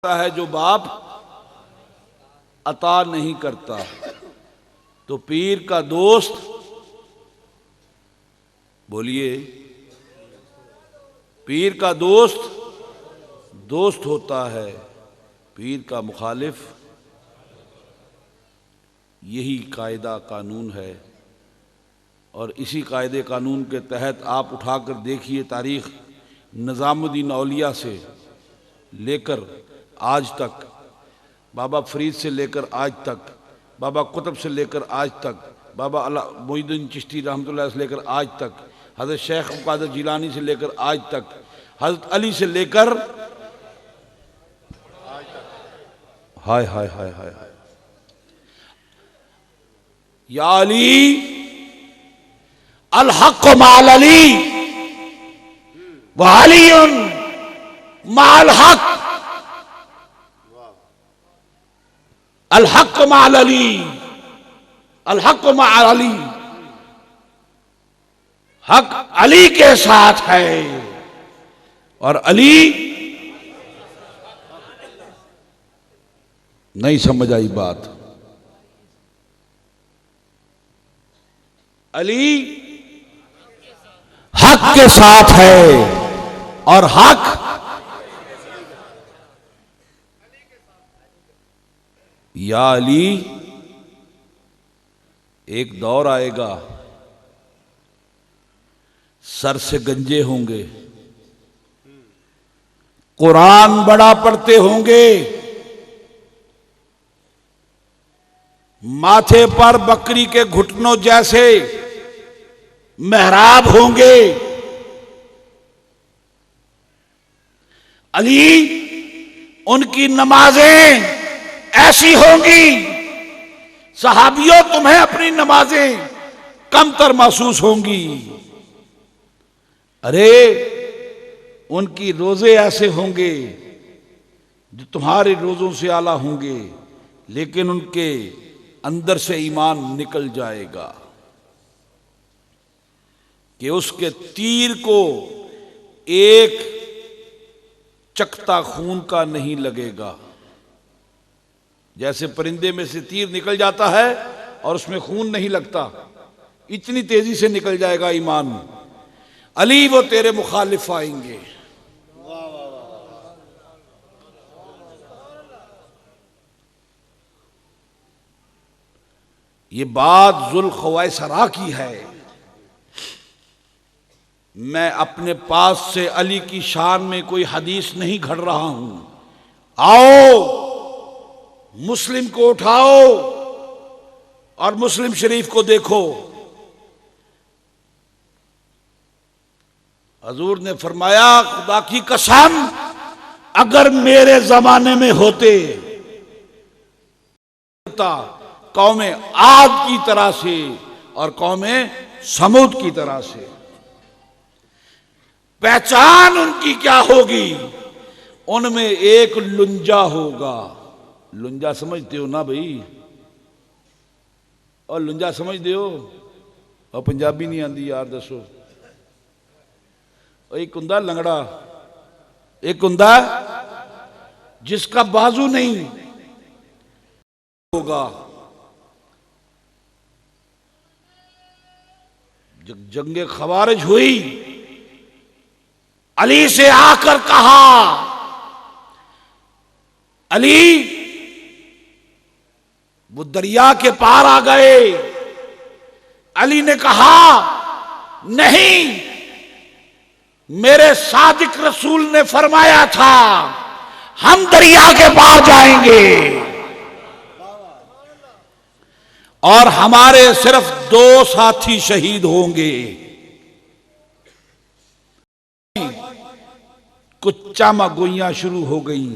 है जो बाप अता नहीं करता। तो पीर का दोस्त, बोलिए, पीर का दोस्त दोस्त होता है, पीर का मुखालिफ। यही कायदा कानून है और इसी कायदे कानून के तहत आप उठाकर देखिए तारीख निज़ामुद्दीन औलिया से लेकर आज तक, बाबा फरीद से लेकर आज तक, बाबा कुतुब से लेकर आज तक, बाबा मोइनुद्दीन चिश्ती रहमतुल्लाह से लेकर आज तक, हज़रत शेख कादर जिलानी से लेकर आज तक, हज़रत अली से लेकर हाय हाय हाय हाय हाय, या अली अल हक़ माल अली व अलीयुन माल हक़, अल हक़ माल अली, अल हक़ माल अली, हक अली के साथ है और अली नहीं समझ आई बात। अली हक के साथ है और हक या अली, एक दौर आएगा सर से गंजे होंगे, कुरान बड़ा पढ़ते होंगे, माथे पर बकरी के घुटनों जैसे मेहराब होंगे। अली उनकी नमाजें ऐसी होंगी, सहाबियों तुम्हें अपनी नमाजें कमतर महसूस होंगी। अरे उनकी रोजे ऐसे होंगे जो तुम्हारे रोजों से आला होंगे, लेकिन उनके अंदर से ईमान निकल जाएगा कि उसके तीर को एक चकता खून का नहीं लगेगा। जैसे परिंदे में से तीर निकल जाता है और उसमें खून नहीं लगता, इतनी तेजी से निकल जाएगा ईमान। अली वो तेरे मुखालिफ आएंगे। ये बात ज़ुल्ख़ुवैसरा की है। मैं अपने पास से अली की शान में कोई हदीस नहीं घड़ रहा हूं। आओ मुस्लिम को उठाओ और मुस्लिम शरीफ को देखो। हजूर ने फरमाया, खुदा की कसम अगर मेरे जमाने में होते कौमे आद की तरह से और कौमे समूद की तरह से। पहचान उनकी क्या होगी? उनमें एक लुंजा होगा। लुंजा समझते हो ना भाई? और लुंजा समझते हो? और पंजाबी नहीं आती यार, दसो। एक हुंदा लंगड़ा, एक हुंदा जिसका बाजू नहीं होगा। जब जंगे खवारिज हुई, अली से आकर कहा, अली वो दरिया के पार आ गए। अली ने कहा, नहीं, मेरे सादिक रसूल ने फरमाया था हम दरिया के पार जाएंगे और हमारे सिर्फ 2 साथी शहीद होंगे। कुछ चामागोइयां शुरू हो गई,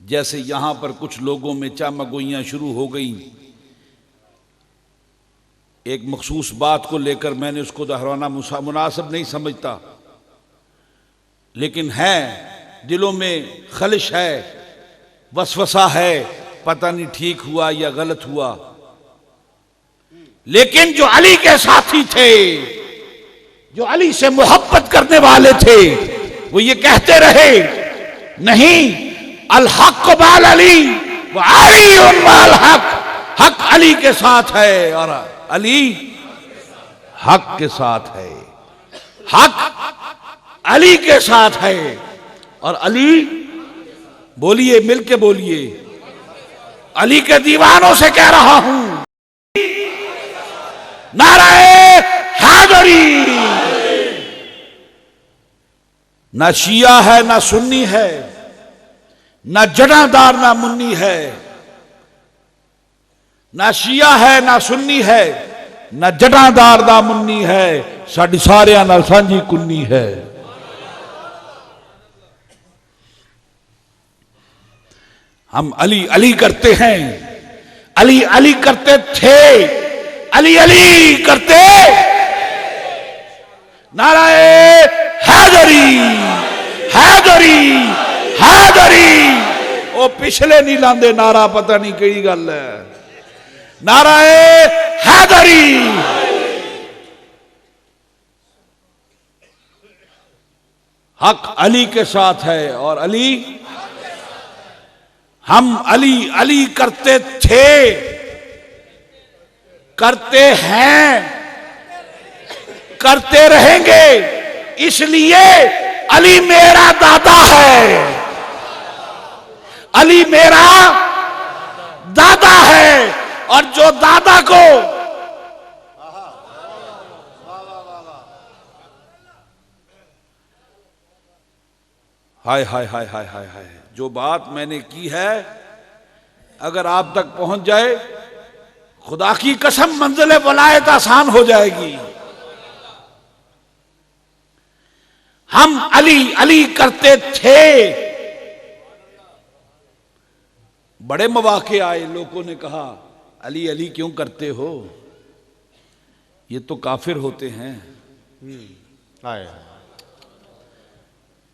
जैसे यहां पर कुछ लोगों में चामागोइयां शुरू हो गई। एक मखसूस बात को लेकर मैंने उसको दोहराना मुनासिब नहीं समझता, लेकिन है, दिलों में खलिश है, वसवसा है, पता नहीं ठीक हुआ या गलत हुआ। लेकिन जो अली के साथी थे, जो अली से मोहब्बत करने वाले थे, वो ये कहते रहे नहीं, अल हक बाल अली व अली माल हक, हक अली के साथ है और अली हक के साथ है, हक अली के साथ है और अली, बोलिए मिलके बोलिए, अली के दीवानों से कह रहा हूं, नाराए हैदरी। ना शिया है ना सुन्नी है, ना जनादार ना मुन्नी है, ना शिया है ना सुन्नी है, ना जनादार ना मुन्नी है, साडी सारियां नाल सांझी कुन्नी है। हम अली अली करते हैं, अली अली करते थे, अली अली करते, नाराए हैदरी हैदरी हैदरी। वो पिछले नहीं लांदे नारा, पता नहीं केड़ी गल है, नाराए हैदरी। हक अली के साथ है और अली, हम अली अली करते थे, करते हैं, करते रहेंगे, इसलिए अली मेरा दादा है, अली मेरा दादा है। और जो दादा को हाय हाय हाय हाय हाय हाय, जो बात मैंने की है अगर आप तक पहुंच जाए, खुदा की कसम मंजिल वलायत आसान हो जाएगी। हम अली अली करते थे, बड़े मौके आए, लोगों ने कहा अली अली क्यों करते हो, ये तो काफिर होते हैं।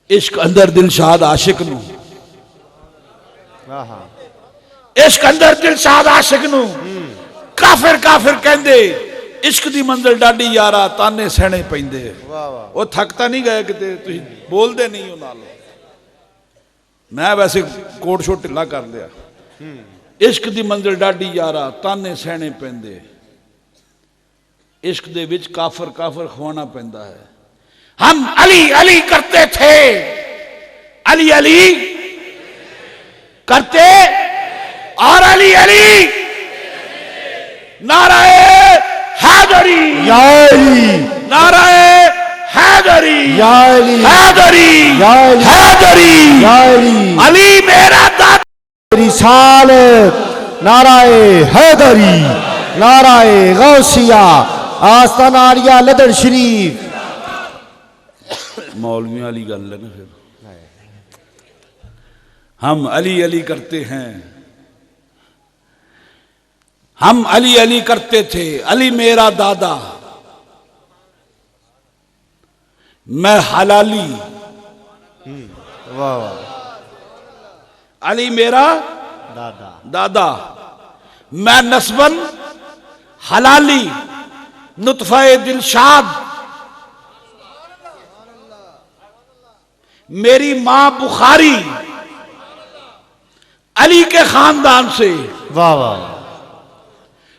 इश्क अंदर दिलशाद आशिक नू, इश्क अंदर दिलशाद आशिक नू काफिर काफिर कहंदे, इश्क दी मंजिल डाडी यारा ताने सहने पैंदे। वो थकता नहीं गए किते, तुसीं बोलदे नहीं हो नाल। मैं वैसे कोट शोट ढिला कर लिया। इश्क दी मंजिल डाडी यारा ताने सहने पैंदे, इश्क दे विच काफर काफर खवाना पैंदा है। हम अली अली करते थे, अली अली करते और अली अली, नाराए हैदरी या अली, नाराए हैदरी या अली, हैदरी या अली, हैदरी या अली, अली मेरा दादा, रिसालत, नाराए हैदरी, नाराए गौसिया, आस्ताना आलिया लदन शरीफ। मौलवी वाली गल है ना। फिर हम अली अली करते हैं, हम अली अली करते थे, अली मेरा दादा, मैं हलाली, वाह वाह, अली मेरा दादा दादा, मैं नस्बन हलाली, नुतफे दिलशाद, मेरी मां बुखारी, अली के खानदान से, वाह वाह,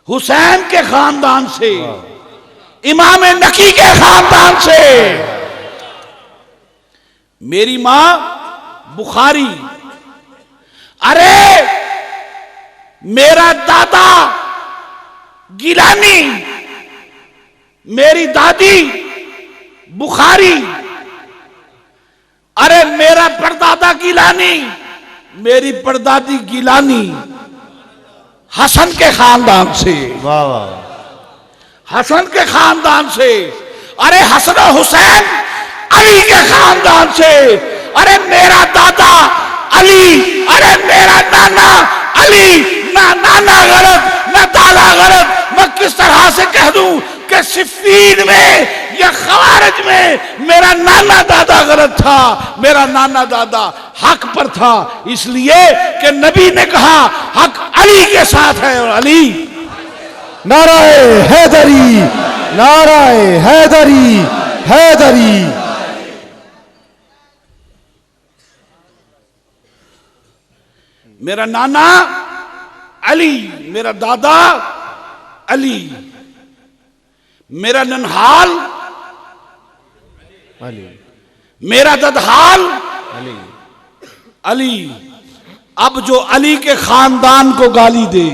हुसैन के खानदान से, इमाम नकी के खानदान से। मेरी मां बुखारी, अरे मेरा दादा गिलानी, मेरी दादी बुखारी, अरे मेरा परदादा गिलानी, मेरी परदादी गिलानी, हसन के खानदान से, वाह वाह, हसन के खानदान से। अरे हसन और हुसैन अली के खानदान से। अरे मेरा दादा अली, अरे मेरा नाना अली, ना नाना गलत ना दादा गलत। मैं किस तरह से कह दूं कि सिफ़ीन में या खवारिज में मेरा नाना दादा गलत था, मेरा नाना दादा हक पर था, इसलिए कि नबी ने कहा हक अली के साथ है। और अली, नाराए हैदरी, नाराए हैदरी, हैदरी। मेरा नाना अली, मेरा दादा अली, मेरा ननहाल अली, मेरा ददहाल अली। अली। अब जो अली के खानदान को गाली दे,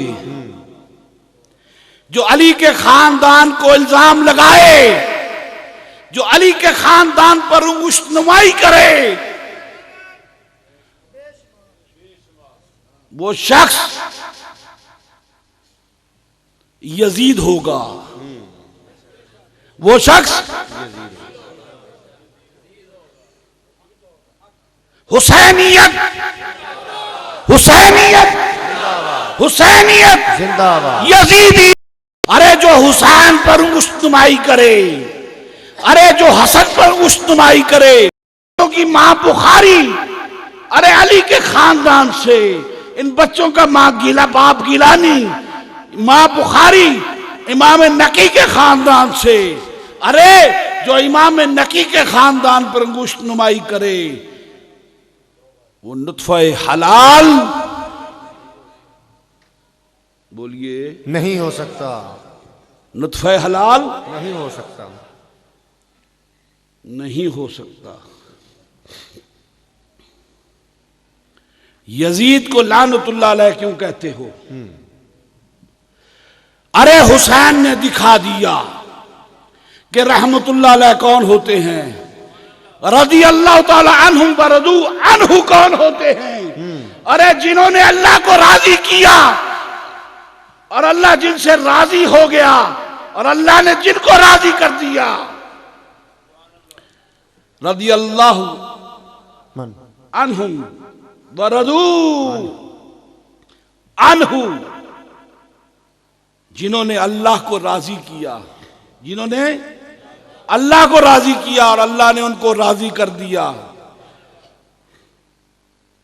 जो अली के खानदान को इल्जाम लगाए, जो अली के खानदान पर मुश्तनुमाई करे, वो शख्स यजीद होगा। वो शख्स हुसैनियत, हुसैनियत, हुसैनियत जिंदाबाद। यजीदी। अरे जो हुसैन पर मुश्तनुमाई करे, अरे जो हसन पर मुश्तनुमाई करे, क्योंकि मां बुखारी, अरे अली के खानदान से इन बच्चों का मां गीला, बाप गिलानी, मां बुखारी इमाम नकी के खानदान से। अरे जो इमाम नकी के खानदान पर मुश्तनुमाई करे, वो नुत्फे हलाल, बोलिए, नहीं हो सकता, नुत्फे हलाल नहीं हो सकता। नहीं हो सकता। यजीद को लानतुल्लाह अलैह क्यों कहते हो? अरे हुसैन ने दिखा दिया कि रहमतुल्लाह अलैह कौन होते हैं, रज़ी अल्लाह ताला अन्हुम व रदू अन्हु कौन होते हैं। अरे जिन्होंने अल्लाह को राजी किया और अल्लाह जिनसे राजी हो गया और अल्लाह ने जिनको राजी कर दिया, रज़ी अल्लाह अन्हुम व रदू अन्हु, जिन्होंने अल्लाह को राजी किया, जिन्होंने अल्लाह को राजी किया और अल्लाह ने उनको राजी कर दिया।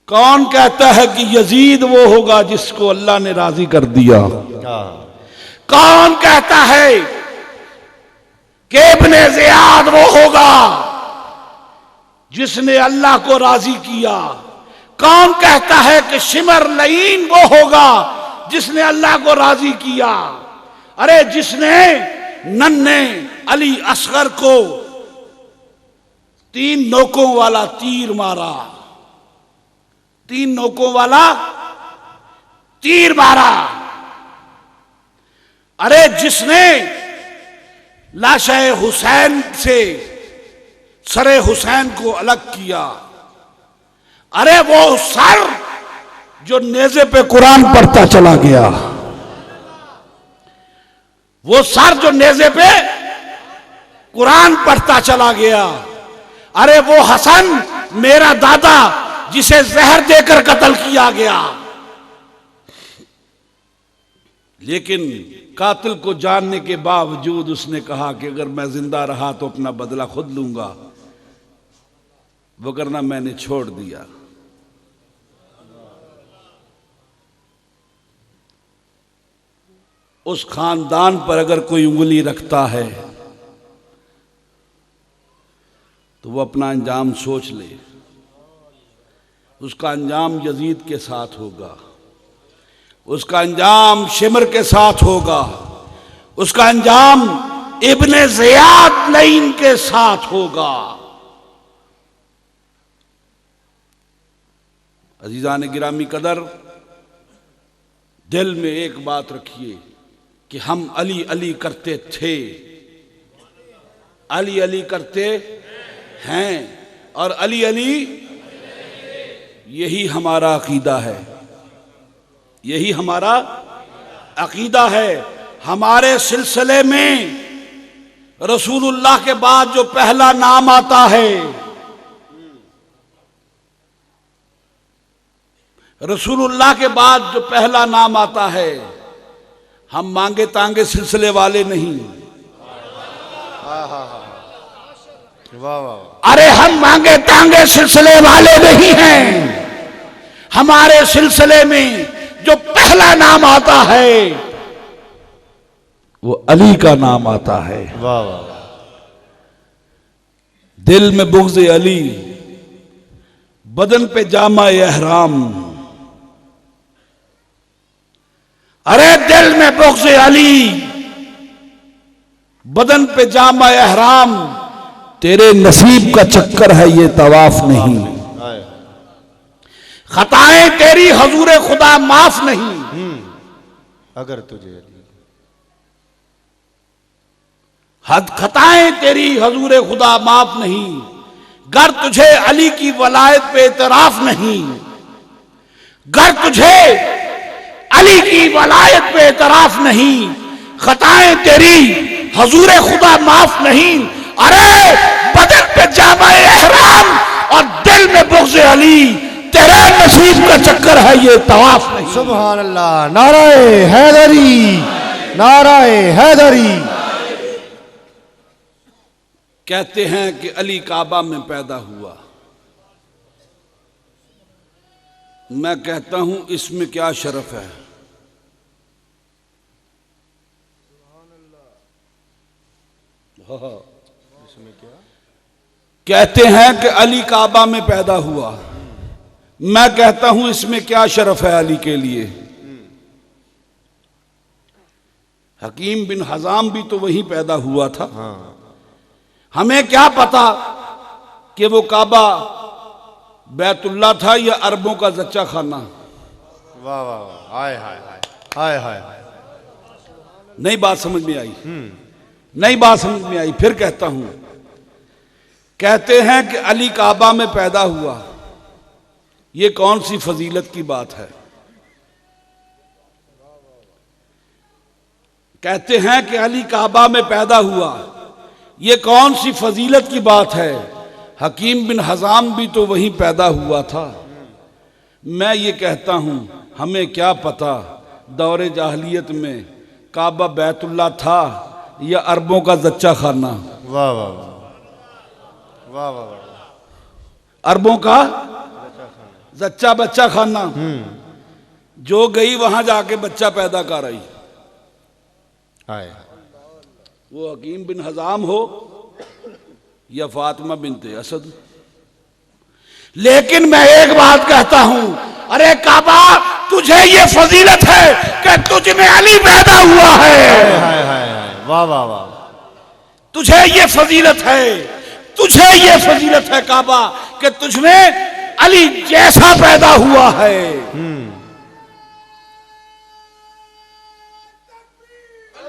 कौन कहता है कि यजीद वो होगा जिसको अल्लाह ने राजी कर दिया? कौन कहता है कि इब्ने ज़ियाद वो होगा जिसने अल्लाह को राजी किया? कौन कहता है कि शिमर लईन वो होगा जिसने अल्लाह को राजी किया? अरे जिसने नन्हे अली असगर को 3 नोकों वाला तीर मारा, 3 नोकों वाला तीर मारा। अरे जिसने लाशे हुसैन से सरे हुसैन को अलग किया, अरे वो सर जो नेज़े पे कुरान पढ़ता चला गया, वो सर जो नेज़े पे कुरान पढ़ता चला गया। अरे वो हसन मेरा दादा जिसे जहर देकर कत्ल किया गया, लेकिन कातिल को जानने के बावजूद उसने कहा कि अगर मैं जिंदा रहा तो अपना बदला खुद लूंगा, वरना मैंने छोड़ दिया। उस खानदान पर अगर कोई उंगली रखता है तो वो अपना अंजाम सोच ले। उसका अंजाम यजीद के साथ होगा, उसका अंजाम शिमर के साथ होगा, उसका अंजाम इब्ने ज़ियाद लईन के साथ होगा। अजीजान गिरामी कदर, दिल में एक बात रखिए कि हम अली अली करते थे, अली अली करते हैं और अली अली यही हमारा अकीदा है, यही हमारा अकीदा है। हमारे सिलसिले में रसूलुल्लाह के बाद जो पहला नाम आता है, रसूलुल्लाह के बाद जो पहला नाम आता है, हम मांगे तांगे सिलसिले वाले नहीं। वाह वाह। अरे हम मांगे तांगे सिलसिले वाले नहीं हैं। हमारे सिलसिले में जो पहला नाम आता है वो अली का नाम आता है। वाह वाह। दिल में बुग़्ज़ अली, बदन पे जामा एहराम, अरे दिल में बुग़्ज़ अली, बदन पे जामा एहराम, तेरे नसीब का चक्कर है ये तवाफ नहीं। खताएं तेरी हजूर खुदा माफ नहीं, अगर तुझे हद खताएं तेरी हजूर खुदा माफ नहीं, गर तुझे अली की वलायत पे इतराफ नहीं, गर तुझे अली की वलायत पे इतराफ नहीं, खताएं तेरी हजूर खुदा माफ नहीं। अरे बदन पे जामा एहराम और दिल में बुग़्ज़ अली, तेरे नसीब का चक्कर है ये तवाफ नहीं। सुभान अल्लाह। नाराए हैदरी, नाराए हैदरी। कहते हैं कि अली काबा में पैदा हुआ, मैं कहता हूं इसमें क्या शरफ है। कहते हैं कि अली काबा में पैदा हुआ, मैं कहता हूं इसमें क्या शरफ है अली के लिए। हकीम बिन हजाम भी तो वहीं पैदा हुआ था। हमें क्या पता कि वो काबा बैतुल्ला था या अरबों का जच्चा खाना। वाह वाह वाह, हाय हाय हाय हाय हाय। नई बात समझ में आई, नई बात समझ में आई। फिर कहता हूं, कहते हैं कि अली काबा में पैदा हुआ, ये कौन सी फजीलत की बात है। कहते हैं कि अली काबा में पैदा हुआ, ये कौन सी फजीलत की बात है। हकीम बिन हजाम भी तो वहीं पैदा हुआ था। मैं ये कहता हूं, हमें क्या पता दौरे जाहलियत में काबा बैतुल्ला था या अरबों का जच्चा खाना। वाह वाह वाह वाह वाह। अरबों का जच्चा बच्चा खाना। जो गई वहां जाके बच्चा पैदा कर आई, हाय। वो हकीम बिन हजाम हो या फातिमा बिनते असद। लेकिन मैं एक बात कहता हूं, अरे काबा तुझे ये फजीलत है कि तुझ में अली पैदा हुआ है। हाय हाय हाय, वाह वाह वाह। तुझे ये फजीलत है, तुझे ये फजीलत है काबा कि तुझ में अली जैसा पैदा हुआ है।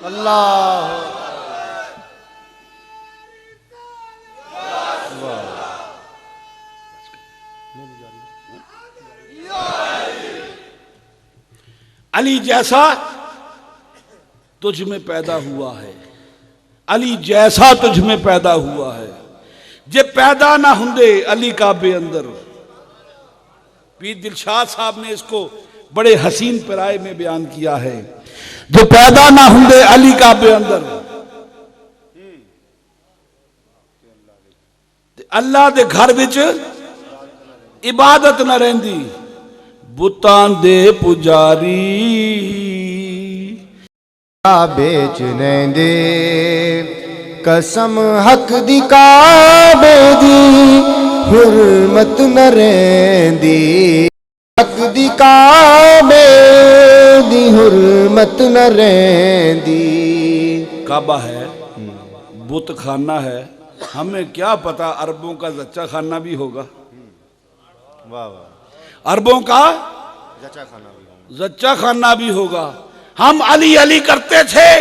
अल्लाह। अली जैसा तुझ में पैदा हुआ है, अली जैसा तुझ में पैदा हुआ है। जे पैदा ना हुंदे अली काबे अंदर। पीर दिलशाद साहब ने इसको बड़े हसीन पिराए में बयान किया है। जो पैदा ना हुंदे अली काबे अंदर, अल्लाह दे घर विच इबादत न रहिंदी, बुतां दे पुजारी बेचने दे कसम हक दी काबे दी हुर्मत न रहंदी, हक दी काबे दी हुर्मत न रहंदी। काबा है, बुत खाना है, हमें क्या पता अरबों का जच्चा खाना भी होगा। वाह वाह। अरबों का जच्चा खाना भी होगा, जच्चा खाना भी होगा। हम अली अली करते थे,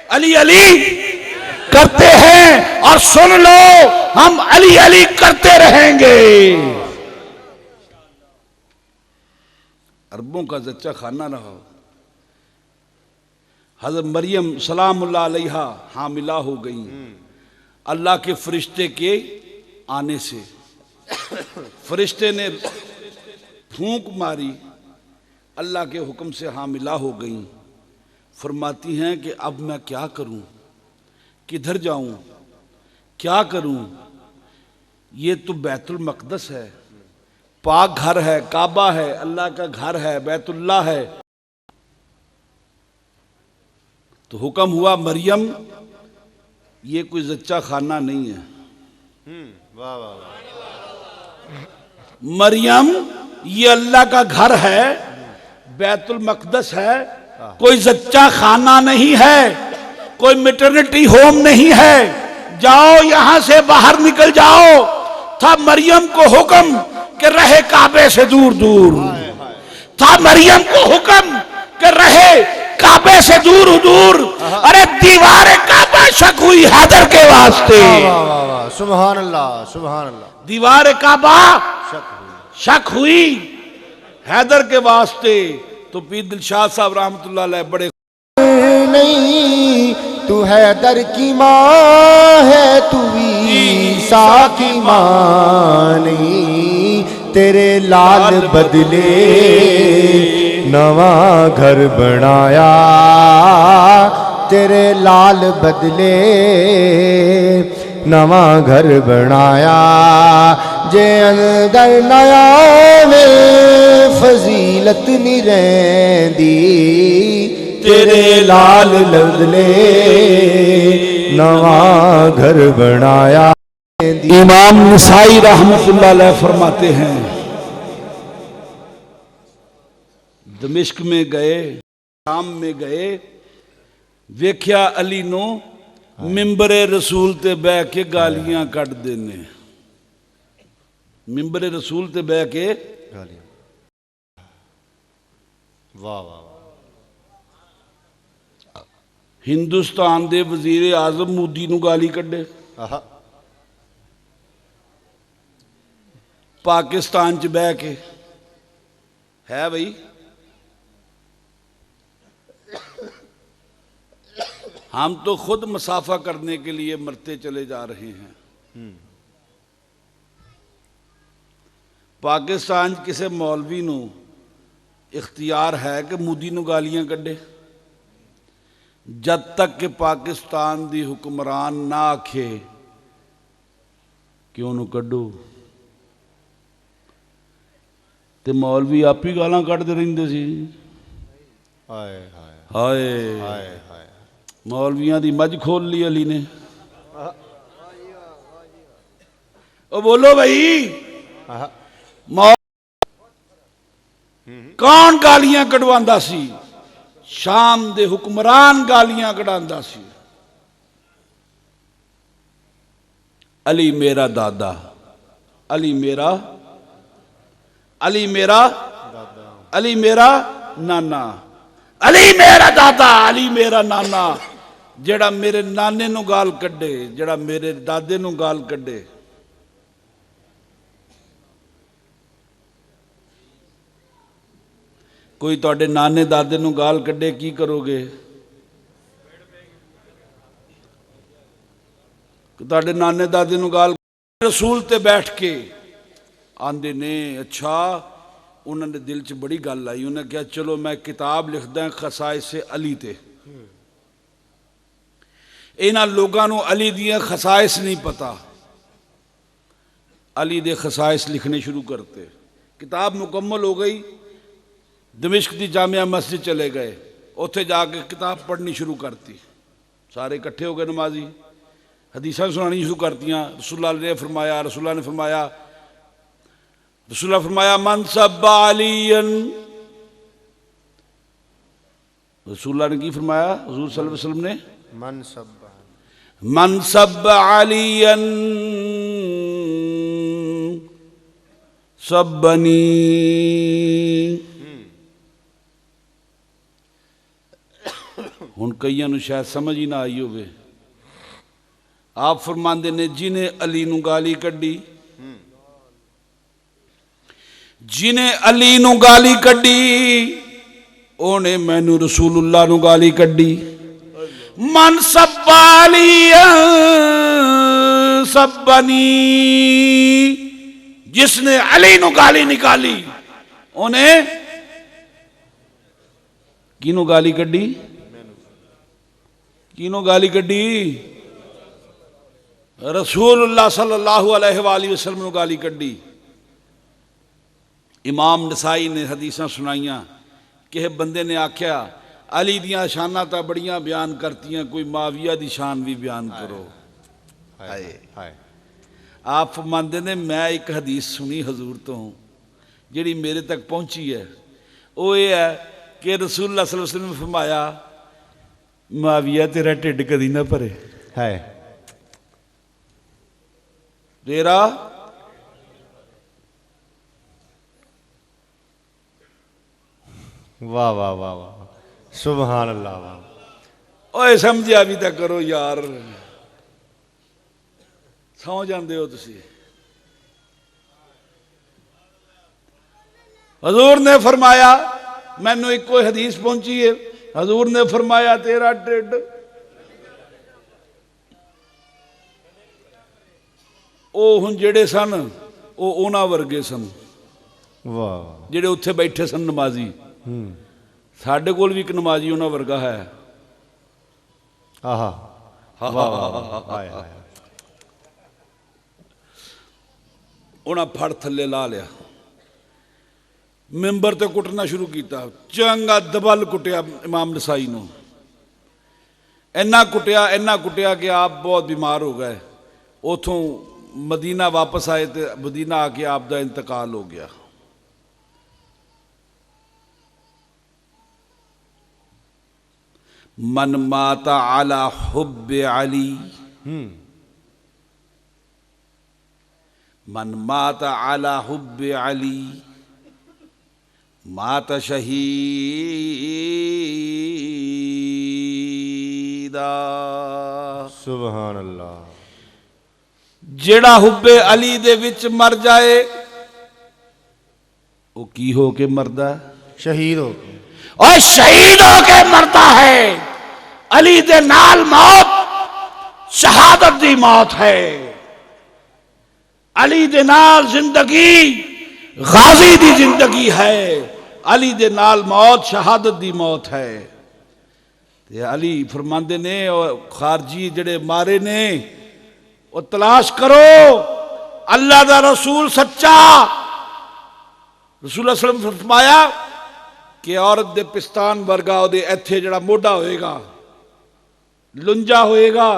अली अली करते हैं, और सुन लो हम अली अली करते रहेंगे। अरबों का जच्चा खाना रहा। हज़रत मरियम सलामुल्लाह अलैहा हामिला हो गई अल्लाह के फरिश्ते के आने से। फरिश्ते ने फूंक मारी, अल्लाह के हुक्म से हामिला हो गई। फरमाती हैं कि अब मैं क्या करूं, किधर जाऊं, क्या करूं। ये तो बैतुल मक़दस है, पाक घर है, काबा है, अल्लाह का घर है, बैतुल्लाह है। तो हुक्म हुआ मरियम ये कोई जच्चा खाना नहीं है। वाह वाह वाह। मरियम ये अल्लाह का घर है, बैतुल मक़दस है, कोई जच्चा खाना नहीं है, कोई मैटरनिटी होम नहीं है, जाओ यहां से बाहर निकल जाओ। था मरियम को हुक्म कि रहे काबे से दूर दूर, था मरियम को हुक्म कि रहे काबे से दूर दूर। अरे दीवार काबा शक हुई हैदर के वास्ते। सुभान अल्लाह, सुभान अल्लाह। दीवार काबा शक हुई हैदर के वास्ते। तो पीर दिलशाद साहब रहमतुल्लाह अलैह बड़े नहीं, तू हैदर की माँ है, तू ईसा की माँ नहीं। तेरे लाल बदले नवा घर बनाया, तेरे लाल बदले नवा घर बनाया। जे अंदर नया में फजीलत नहीं रहंदी, तेरे लाल बदले नवा घर बनाया। इमाम नसाई रहमतुल्लाह अलैह फरमाते हैं, दमिश्क में गए, शाम में गए, वेख्या अली नो मिंबरे रसूल ते बह के गालियां कट देने। मिंबरे रसूल ते बह के गालियां। वाह वाह वाह। हिंदुस्तान दे वजीर आजम मोदी नू गाली कड्डे, आहा। पाकिस्तान च बह के। है भाई, हम तो खुद मुसाफा करने के लिए मरते चले जा रहे हैं। पाकिस्तान किसी मौलवी नू इख्तियार है कि मोदी नू गालियां कड्डे? जब तक कि पाकिस्तान दी हुक्मरान ना आखे कि उन्होंने कड्डो, ते मौलवी आप ही गालां कड्डदे रहिंदे सी। हाय हाय हाय हाय हाय। मौलवियां दी मज खोल ली अली ने। ओ बोलो भाई, आहा। कौन गालियां कढ़वांदा सी? शाम दे हुक्मरान गालियां कढ़ांदा सी। अली मेरा दादा, अली मेरा, अली मेरा, अली मेरा नाना, अली मेरा दादा, अली मेरा नाना। जेड़ा मेरे नाने नू गाल कड्डे, जेड़ा मेरे दादे नू गाल कड्डे, कोई तुहाडे नाने दादे नू गाल कड्डे की करोगे? तुहाडे नाने दादे नू गाल रसूल ते बैठ के आंदे ने। अच्छा, उन्होंने दिल च बड़ी गल आई। उन्हें कहा चलो मैं किताब लिखदा खसाइस अली ते। इन्हां लोगों नू अली दियां खसाइस नहीं पता। अली दे खसाइस लिखने शुरू करते। किताब मुकम्मल हो गई, दमिश्क की जामिया मस्जिद चले गए, उत्थे जाके किताब पढ़नी शुरू करती। सारे इकट्ठे हो गए नमाजी, हदीसां सुनानी शुरू करतियाँ। रसूलुल्लाह ने फरमाया, रसूलुल्लाह ने फरमाया, रसूलुल्लाह फरमाया मन सब्बा अलीयन। रसूलुल्लाह ने की फरमाया? हुजूर सल्लल्लाहु अलैहि वसल्लम ने मन सब्बा अलीयन सब्बनी। हुण कईयां नूं शायद समझ ही ना आई होवे। आप फरमांदे ने जिन्हें अली नूं गाली कड्डी, जिन्हें अली नूं गाली कड्डी ओने मैनू रसूलुल्लाह नूं गाली कड्डी। मन सब्बाली सब्बनी, जिसने अली नूं गाली निकाली ओने किनू गाली कड्डी? किनू गाली कड्डी? रसूलुल्लाह सल्लल्लाहु अलैहि वसल्लम नूं गाली कड्डी। इमाम नसाई ने हदीसां सुनाइयां कि बंदे ने आख्या अली दियां शानां तां बड़ियां बयान करतियां, कोई माविया दी शान भी बयान करो। हाय। आप फरमांदे ने मैं एक हदीस सुनी हजूर तो जिहड़ी मेरे तक पहुंची है, वो ये है कि रसूलुल्लाह सल्लल्लाहु अलैहि वसल्लम ने फरमाया मुआविया तेरा ढिड कदी ना भरे, है तेरा वाह वाह वाह वाह सुभान अल्लाह वाह। ओए समझिया भी तो करो यार, सौ जाते हो तुसी। हजूर ने फरमाया, मैनू एक कोई हदीस पहुंची है, हजूर ने फरमाया तेरा ढिड ਉਹ ਹੁਣ ਜਿਹੜੇ ਸਨ ਉਹ ਉਹਨਾਂ ਵਰਗੇ ਸਨ वाह ਜਿਹੜੇ ਉੱਥੇ ਬੈਠੇ ਸਨ ਨਮਾਜ਼ੀ। ਸਾਡੇ ਕੋਲ ਵੀ ਇੱਕ ਨਮਾਜ਼ੀ ਉਹਨਾਂ ਵਰਗਾ ਹੈ। आहा वाह वाह वाह हाय हाय ਉਹਨਾਂ ਫੜ ਥੱਲੇ ਲਾ ਲਿਆ, ਮੈਂਬਰ ਤੇ ਕੁੱਟਣਾ ਸ਼ੁਰੂ ਕੀਤਾ, ਚੰਗਾ ਦਬਲ ਕੁੱਟਿਆ ਇਮਾਮ ਨਸਾਈ ਨੂੰ, ਇੰਨਾ ਕੁੱਟਿਆ ਕਿ ਆਪ ਬਹੁਤ ਬਿਮਾਰ ਹੋ ਗਏ। ਉਥੋਂ ਮਦੀਨਾ ਵਾਪਸ ਆਏ ਤੇ ਮਦੀਨਾ ਆ ਕੇ ਆਪ ਦਾ ਇੰਤਕਾਲ ਹੋ ਗਿਆ। मन माता अला हुब्बे अली, मन माता अला हुब्बे अली माता शहीदा। सुभान अल्लाह। जेड़ा हुब्बे अली दे विच मर जाए वो की हो के मरदा? शहीद हो गए। और शहीद होके मरता है। अली दे नाल मौत शहादत दी मौत है। अली दे नाल जिंदगी गाजी दी जिंदगी है। अली दे नाल मौत शहादत दी मौत है। ते अली फरमांदे ने और खारजी जड़े मारे ने वो तलाश करो, अल्लाह दा रसूल सच्चा। रसूल सल्लल्लाहु अलैहि वसल्लम फरमाया कि औरत दे पिस्तान वर्गा ओदे इत्थे जड़ा मोढा होएगा, लुंजा होएगा,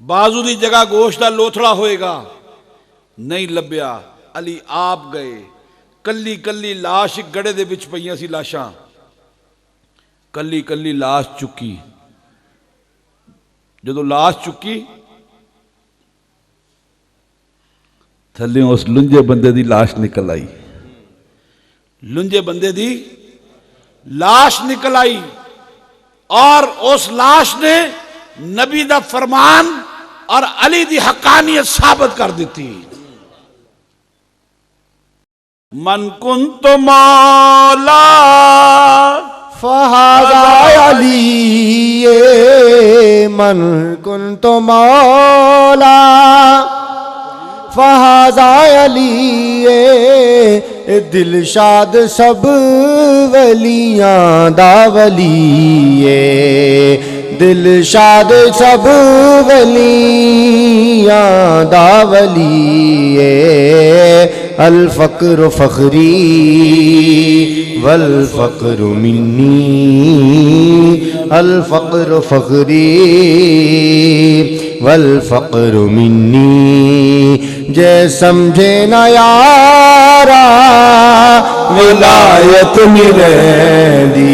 बाजू दी जगह गोश्त दा लोथड़ा होएगा। नहीं लभ्या। अली आप गए, कली कली लाश गड़े दे विच पईयां सी लाशां, कली कली लाश चुकी। जदों लाश चुकी थल्ले उस लुंजे बंदे दी लाश निकल आई। लुंजे बंदे दी लाश निकल आई और उस लाश ने नबी दा फरमान और अली दी हकानियत साबित कर दी। मन कुंतु मौला फहाजा अली मन कुंतु मौला फहाजा अली दिलशाद सब वलियां दा वली दिलशाद सब वलियां दा वली अल फ़क्र फ़ख्री वल फ़क्र मिन्नी अल फ़क्र फ़ख्री वल फ़क्र मिन्नी जे समझे न यारा विलायत मिलेंदी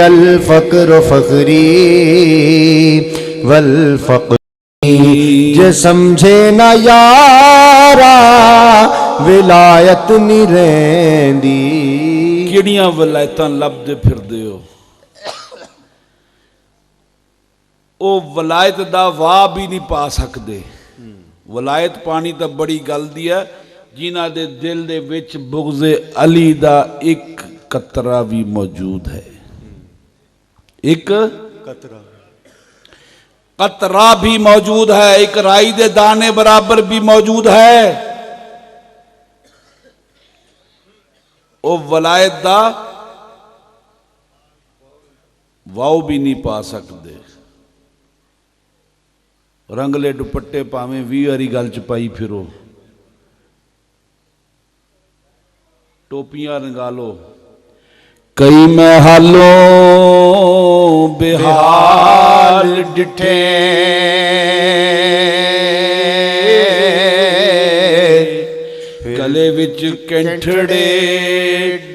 अल फ़क्र फ़ख्री वल फ़क्र जे समझे न यारा विलायत नहीं रहिंदी। किहड़ियां वलायतां लभदे फिरदे हो? ओ वलायत दा वाह भी नहीं पा सकते। वलायत पानी तो बड़ी गल दी है, जिन्हां दे दिल दे विच बुग़्ज़े अली दा एक कतरा भी मौजूद है। एक कतरा भी मौजूद है, एक राई दे दाने बराबर भी मौजूद है। ओ वलायत दा वाव भी नहीं पा सकते। रंगले दुपट्टे भावें 20 वारी गल च पाई फिरो, टोपियां रंगा लो, कई महलों बेहाल डिठे गले विच कैंठड़े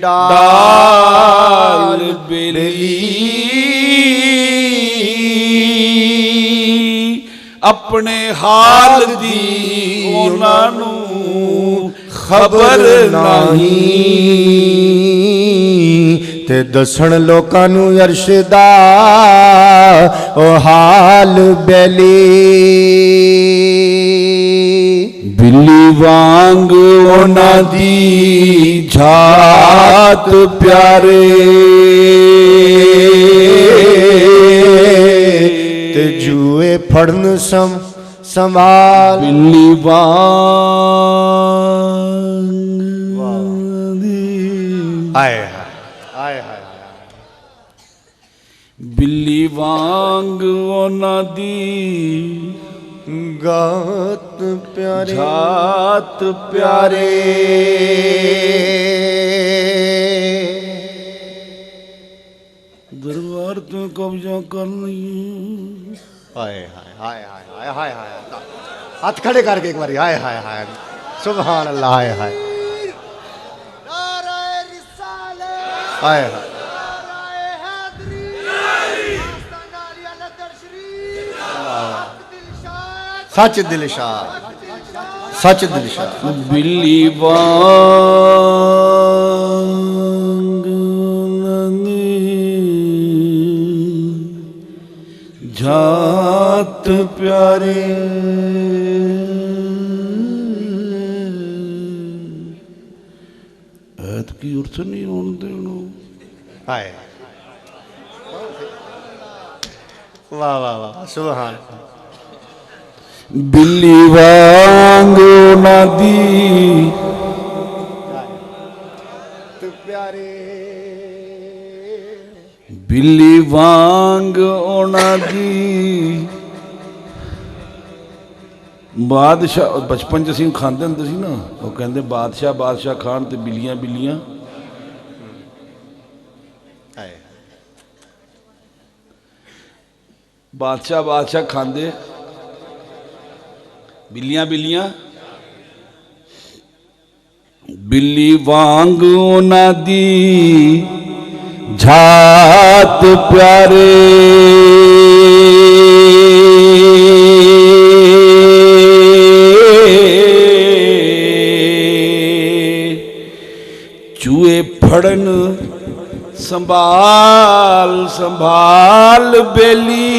डाल डाल बेली अपने हाल दी उन्हां नूं खबर नहीं ते दसण लोकां नूं अर्श दा ओ हाल बेली बिल्ली वांग उन्हां दी झात प्यारे ते जुए फड़न संभाल बिल्ली आए हाय हाय बिल्ली वांग उन्हां दी गात प्यारे झात प्यारे दरबार तो कब्जा कर लिया हाय हाय हाय हाय हाय हाय हाय हाथ खड़े करके एक बार हाय हाय हाय सुभान अल्लाह हाय हाय हाय हाय सच दिलशाद सच दिलशाद बिल्ली वांग झात प्यारे ऐत की उर्थ नहीं होने देना हाय वाह वाह वाह सुभान बिल्ली वांग नदी प्यारे बिल्ली वांग नदी बादशाह बचपन च असीं खांदे हुंदे सी ना वो कहंदे बादशाह बादशाह खान ते बिल्लियां बिल्लियां हाय बादशाह बादशाह खांदे बिल्लियां बिल्लियां बिल्ली वांग नदी झात प्यारे चूहे फड़न संभाल संभाल बेली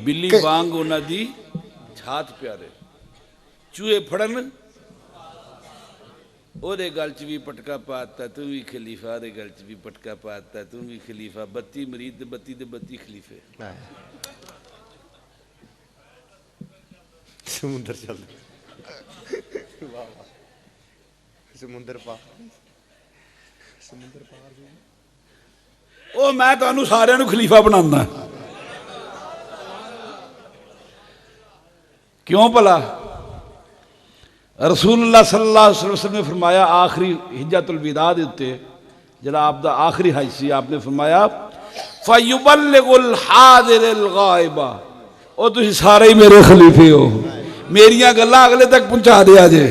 बिल्ली वांग उन्हां दी झात प्यारे चूहे फड़न ओदे गल च भी पटका पाता तू भी खलीफा ओदे गल च भी पटका पाता तू भी खलीफा 32 मरीद ते 32 खलीफे समुंदर चल समुंदर पार ओ मैं तुहानू सारियां नू खलीफा बनाना क्यों भला रसूलुल्लाह सल्लल्लाहु अलैहि वसल्लम ने फरमाया आखिरी हिज्जतुल विदा दे उत्ते जरा आपदा आखिरी हज सी आपने फरमाया फयुबल्लिगुल हादिरिल गायबा ओ तुसीं सारे ही मेरे खलीफे हो मेरियां गल्लां अगले तक पहुंचा दिया जे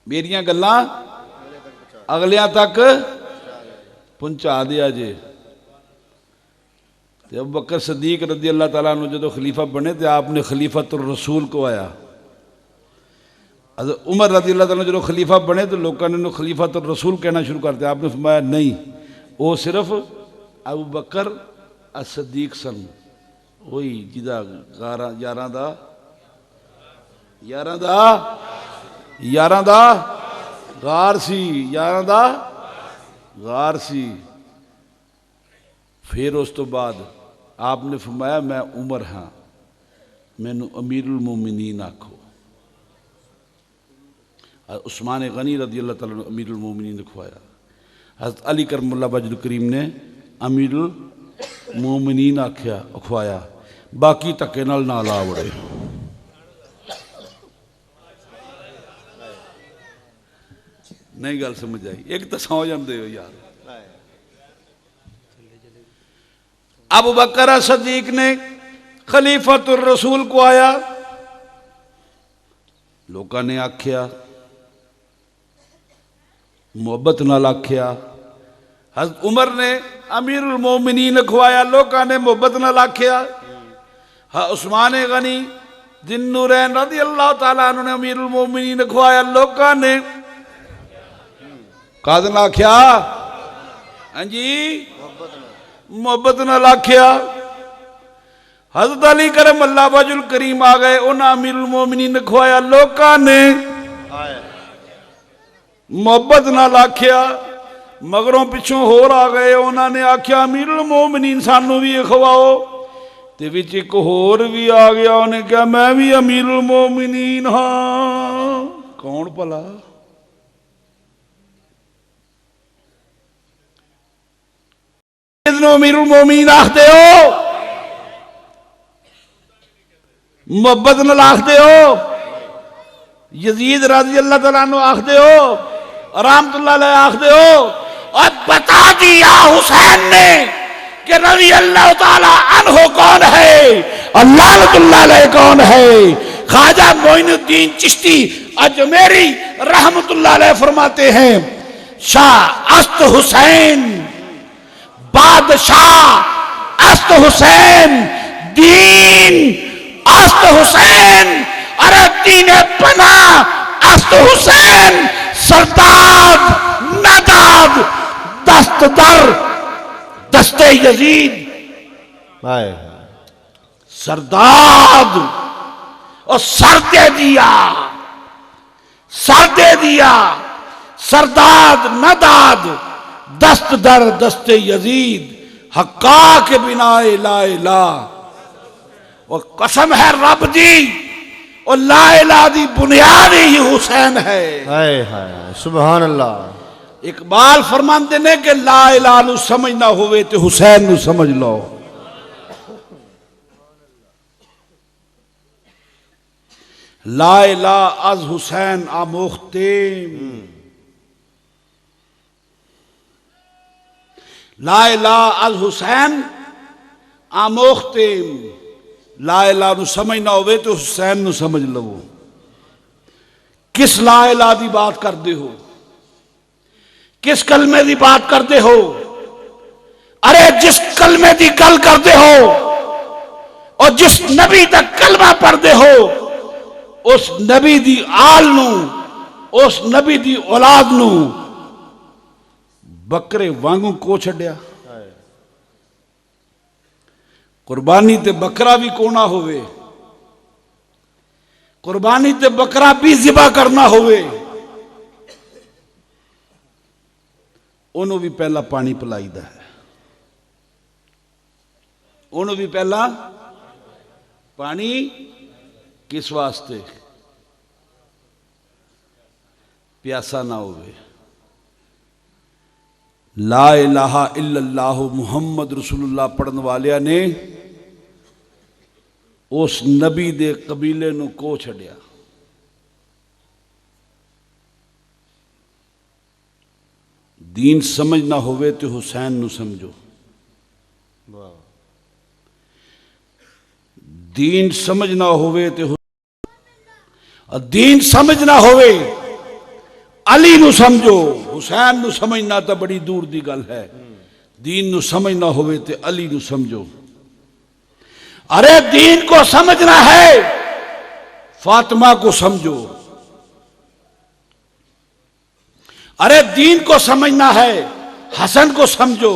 मेरियां गल्लां अगलियां तक पहुंचा दिया जे अबू बकर सदीक रज़ी अल्लाह तआला अन्हु जो खलीफा बने तो आपने खलीफतुर रसूल को आया उमर रज़ी अल्लाह तआला जो खलीफा बने तो लोगों ने खलीफतुर रसूल कहना शुरू कर दिया आपने फरमाया नहीं वो सिर्फ अबू बकर as-सदीक सन वही जिदा यारां दा गार सी यारां दा गार सी फिर उस तो बाद आपने फरमाया मैं उमर हाँ मैनू अमीरुल मोमिनीन आखो उस्मान गनी रज़ी अल्लाह तआला अमीरुल मोमिनीन खुआया हज़रत अली करमुल्लाह वजह करीम ने अमीरुल मोमिनीन आख्या खुआया बाकी धक्के नाल ना ला बड़े नहीं गल समझ आई एक तो सौ जाते हो यार अबू बकर सदीक ने खलीफतुर रसूल को आया, लोगों ने आख्या, मोहब्बत नाल आख्या। हज़रत उमर ने अमीरुल मोमिनीन खुआया, लोगों ने मोहब्बत नाल आख्या। उस्मान गनी जिन्नूरैन रज़ी अल्लाह तआला अन्हु ने अमीरुल मोमिनीन खुआया, लोगों ने काद नाल आख्या, हाँ जी मोहब्बत नाल आख्या। हज़रत अली करम अल्लाह वजुल करीम आ गए, उन्हें अमीरुल मोमिनीन खुआया, लोगों ने मोहब्बत नाल आख्या। मगरों पिछों होर आ गए, उन्होंने आख्या अमीरुल मोमिनीन सानू भी खवाओ, ते विच एक होर भी आ गया, उन्हें कहा मैं भी अमीरुल मोमिनीन हाँ। कौन भला? अमीरुल मोमिनीन आखदे हो, मोहब्बत नाल आखदे हो, यजीद रज़ी अल्लाह तआला अन्हु आखदे हो, रहमतुल्लाह अलैह आखदे हो। और बता दिया हुसैन ने कि रज़ी अल्लाह तआला अन्हु कौन है और लानतुल्लाह अलैह कौन है। ख्वाजा मोइनुद्दीन चिश्ती अजमेरी रहमतुल्लाह अलैह फरमाते हैं, शाह अस्त हुसैन बादशाह अस्त हुसैन दीन अस्त हुसैन, अरे दीन पना अस्त हुसैन, सरदाद नदाद दस्त दर दस्ते यजीद। सरदाद और सर दे दिया, सर दे दिया, सरदाद नदाद दस्त दर दस्ते यजीद, हक्का के बिना ला इला। और कसम है रब दी, और ला इला दी बुनियाद ही हुसैन है। हाय हाय सुभान अल्लाह। इकबाल फरमाते ने कि ला इला नू समझ ना होवे तो हुसैन नू समझ लो। ला इला अज हुसैन आमोख्तेम, ला इला अज हुसैन आमोख्तेम। ला इला नू समझ ना होवे तो हुसैन नू समझ लवो। किस ला इला दी बात करते हो, किस कलमे की बात करते हो? अरे जिस कलमे की गल करते हो और जिस नबी का कलमा पढ़ते हो, उस नबी दी आल नू, उस नबी दी औलाद नू बकरे वांगू को छड्या। कुर्बानी ते बकरा भी कोना होवे, कुर्बानी ते बकरा भी ज़िबा करना होवे, उन्होंने भी पहला पानी पिलाईदा है। उन्होंने भी पहला पानी किस वास्ते? प्यासा ना होवे। ला इलाहा इल्लल्लाह मुहम्मद रसूलुल्लाह पढ़ने वालिया ने उस नबी दे कबीले नू को छड्या। दीन समझ ना होवे तो हुसैन नू समझो। दीन समझ ना होवे तो दीन समझ ना होवे अली नू समझो। हुसैन नू समझना तो बड़ी दूर दी गल है। दीन नू समझ ना होवे तो अली नू समझो। अरे दीन को समझना है फातिमा को समझो। अरे दीन को समझना है हसन को समझो।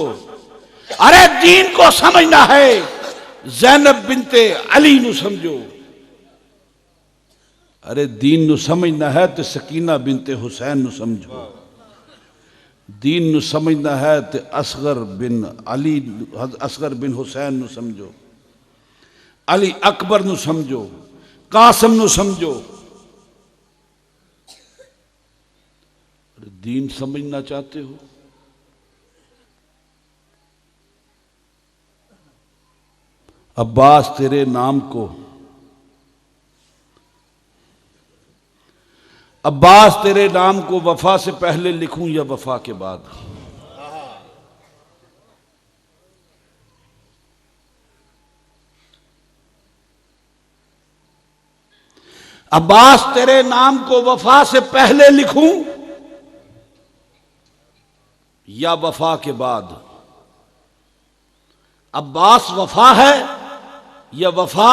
अरे दीन को समझना है ज़ैनब बिनते अली नू समझो। अरे दीन नू समझना है तो सकीना बिनते हुसैन नू समझो। दीन नू समझना है तो असगर बिन अली, असगर बिन हुसैन नू समझो। अली अकबर नू समझो, कासम नू समझो। दीन समझना चाहते हो? अब्बास तेरे नाम को, अब्बास तेरे नाम को वफा से पहले लिखूं या वफा के बाद? अब्बास तेरे नाम को वफा से पहले लिखूं या वफा के बाद? अब्बास वफा है या वफा?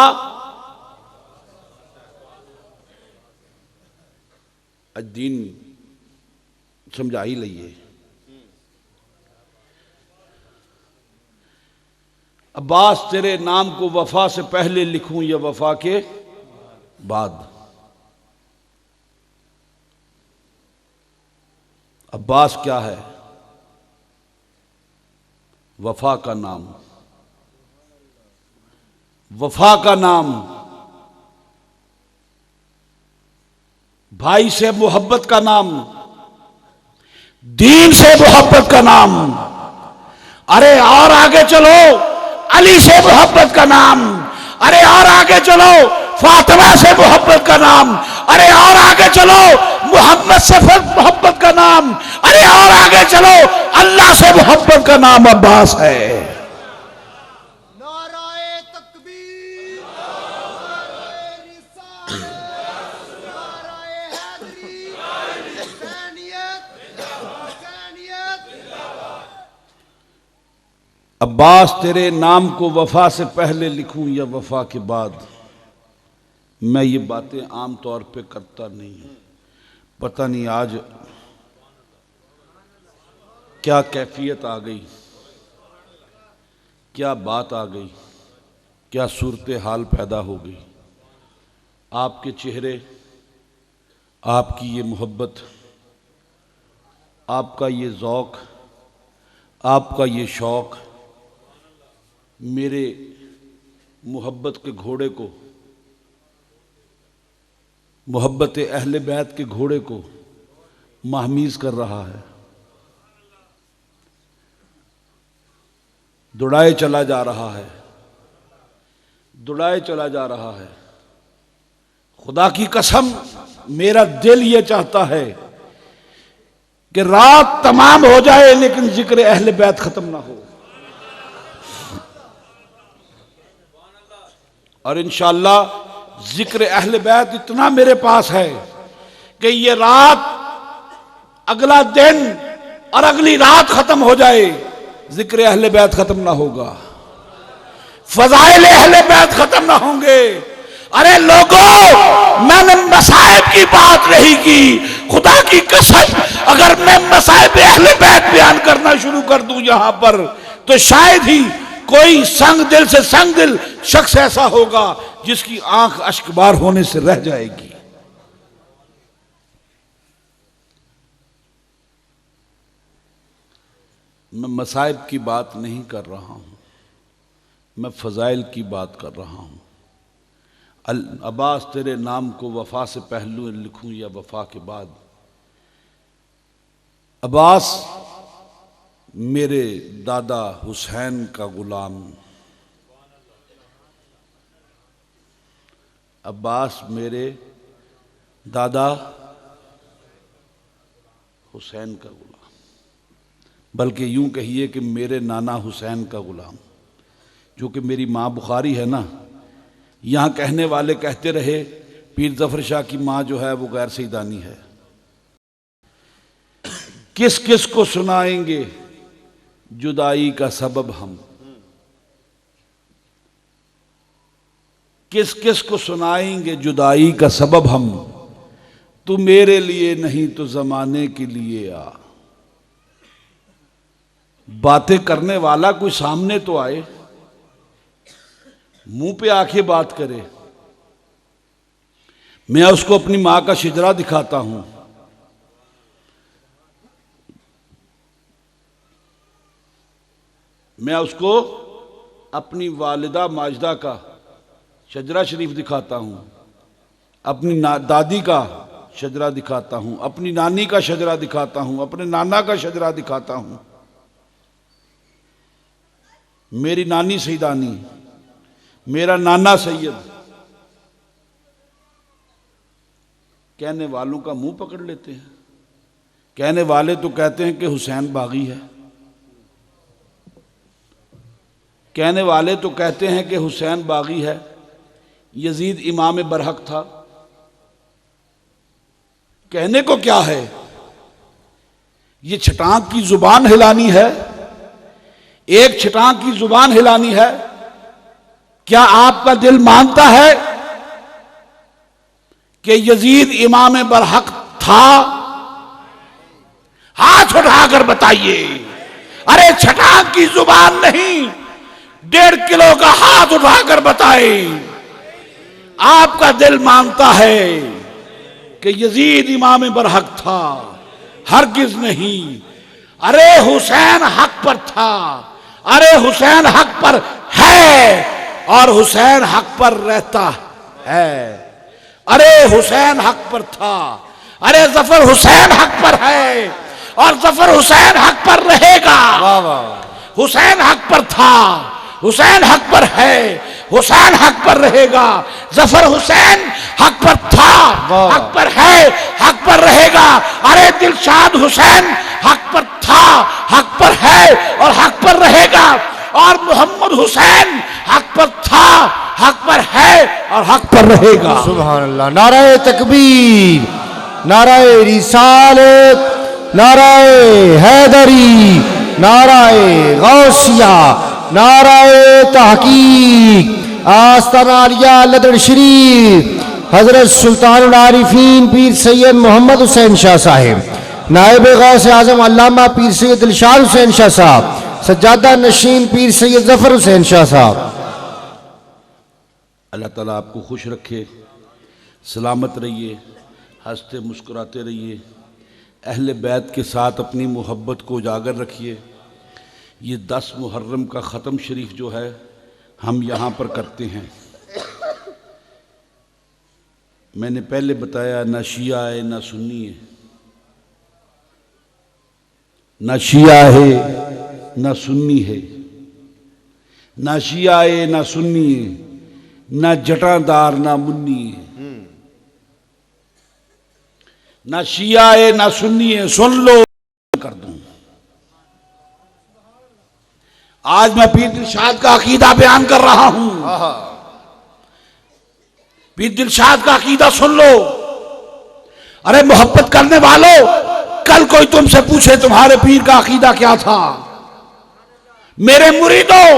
दीन समझा ही लइए। अब्बास तेरे नाम को वफा से पहले लिखूं या वफा के बाद? अब्बास क्या है? वफा का नाम। वफा का नाम, भाई से मोहब्बत का नाम, दीन से मोहब्बत का नाम। अरे और आगे चलो, अली से मोहब्बत का नाम। अरे और आगे चलो, फातिमा से मोहब्बत का नाम। अरे और आगे चलो, मोहम्मद से मोहब्बत का नाम। अरे और आगे चलो, अल्लाह से मोहब्बत का नाम अब्बास है। नाराए तकबीर, नाराए रिसालत, नाराए हैदरी, हुसैनियत, हुसैनियत। अब्बास तेरे नाम को वफा से पहले लिखूं या वफा के बाद? मैं ये बातें आम तौर पे करता नहीं हूं। पता नहीं आज क्या कैफियत आ गई, क्या बात आ गई, क्या सूरत हाल पैदा हो गई। आपके चेहरे, आपकी ये मोहब्बत, आपका ये ज़ौक़, आपका ये शौक़ मेरे मोहब्बत के घोड़े को, मोहब्बत अहले बैत के घोड़े को महमीज़ कर रहा है, दौड़ाए चला जा रहा है, दौड़ाए चला जा रहा है। खुदा की कसम, मेरा दिल ये चाहता है कि रात तमाम हो जाए लेकिन जिक्र अहले बैत खत्म ना हो। और इंशाअल्लाह जिक्र अहले बैत इतना मेरे पास है कि ये रात, अगला दिन और अगली रात खत्म हो जाए, जिक्र अहले बैत खत्म ना होगा, फजाइल अहले बैत खत्म ना होंगे। अरे लोगों, मैंने मसाइब की बात नहीं की। खुदा की कसम, अगर मैं मसाइब अहले बैत बयान करना शुरू कर दूं यहां पर, तो शायद ही कोई संग दिल से संग दिल शख्स ऐसा होगा जिसकी आंख अश्कबार होने से रह जाएगी। मैं मसाइब की बात नहीं कर रहा हूं, मैं फजाइल की बात कर रहा हूं। अब्बास तेरे नाम को वफा से पहलू लिखूं या वफा के बाद? अब्बास मेरे दादा हुसैन का गुलाम, अब्बास मेरे दादा हुसैन का गुलाम, बल्कि यूं कहिए कि मेरे नाना हुसैन का गुलाम। जो कि मेरी माँ बुखारी है ना, यहाँ कहने वाले कहते रहे पीर ज़फ़र शाह की माँ जो है वो गैर सईदानी है। किस किस को सुनाएंगे जुदाई का सबब हम, किस किस को सुनाएंगे जुदाई का सबब हम। तू मेरे लिए नहीं तो ज़माने के लिए आ। बातें करने वाला कोई सामने तो आए, मुंह पे आके बात करे। मैं उसको अपनी मां का शिजरा दिखाता हूं, मैं उसको अपनी वालिदा माजिदा का शजरा शरीफ दिखाता हूं, अपनी दादी का शजरा दिखाता हूं, अपनी नानी का शजरा दिखाता हूं, अपने नाना का शजरा दिखाता हूं। मेरी नानी सईदानी, मेरा नाना सैयद। कहने वालों का मुंह पकड़ लेते हैं। कहने वाले तो कहते हैं कि हुसैन बागी है, कहने वाले तो कहते हैं कि हुसैन बागी है, यजीद इमाम बरहक था, कहने को क्या है, ये छटाक की जुबान हिलानी है, एक छटाक की जुबान हिलानी है। क्या आपका दिल मानता है कि यजीद इमाम बरहक था? हाथ उठाकर बताइए। अरे छटाक की जुबान नहीं, 1.5 किलो का हाथ उठाकर बताए, आपका दिल मानता है कि यजीद इमाम बरहक था? हरगिज नहीं। अरे हुसैन हक पर था, अरे हुसैन हक पर है और हुसैन हक पर रहता है। अरे हुसैन हक पर था, अरे जफर हुसैन हक पर है और जफर हुसैन हक पर रहेगा। वाह वाह। हुसैन हक पर था, हुसैन हक पर है, हुसैन हक पर रहेगा। जफर हुसैन हक पर था, हक पर है, हक पर रहेगा। अरे दिलशाद हुसैन हक पर था, हक पर है और हक पर रहेगा। और मोहम्मद हुसैन हक पर था, हक पर है और हक पर रहेगा। सुभान अल्लाह। नाराए तकबीर, नाराए रिसालत, नाराए हैदरी, नाराए गौसिया, नाराए तहकीक। आस्ताना आलिया लदड़ शरीफ हजरत सुल्तानुल आरिफीन पीर सैयद मोहम्मद हुसैन शाह साहिब, नायब गौस आजम अल्लामा पीर सैयद दिलशाद हुसैन शाह साहब, सज्जादा नशीन पीर सैयद जफर हुसैन शाह साहब। अल्लाह ताला आपको खुश रखे, सलामत रहिए, हंसते मुस्कुराते रहिए, अहले बैत के साथ अपनी मोहब्बत को उजागर रखिए। ये 10 मुहर्रम का ख़त्म शरीफ जो है हम यहाँ पर करते हैं। मैंने पहले बताया ना शिया है ना सुन्नी है, ना शिया है ना सुन्नी है, ना शिया है ना सुन्नी है, ना जटादार ना मुन्नी है, ना शिया है ना सुन्नी है। सुन लो, कर दूं। आज मैं पीर दिलशाद का अकीदा बयान कर रहा हूं। पीर दिलशाद का अकीदा सुन लो। अरे मोहब्बत करने वालों, कल कोई तुमसे पूछे तुम्हारे पीर का अकीदा क्या था? मेरे मुरीदों,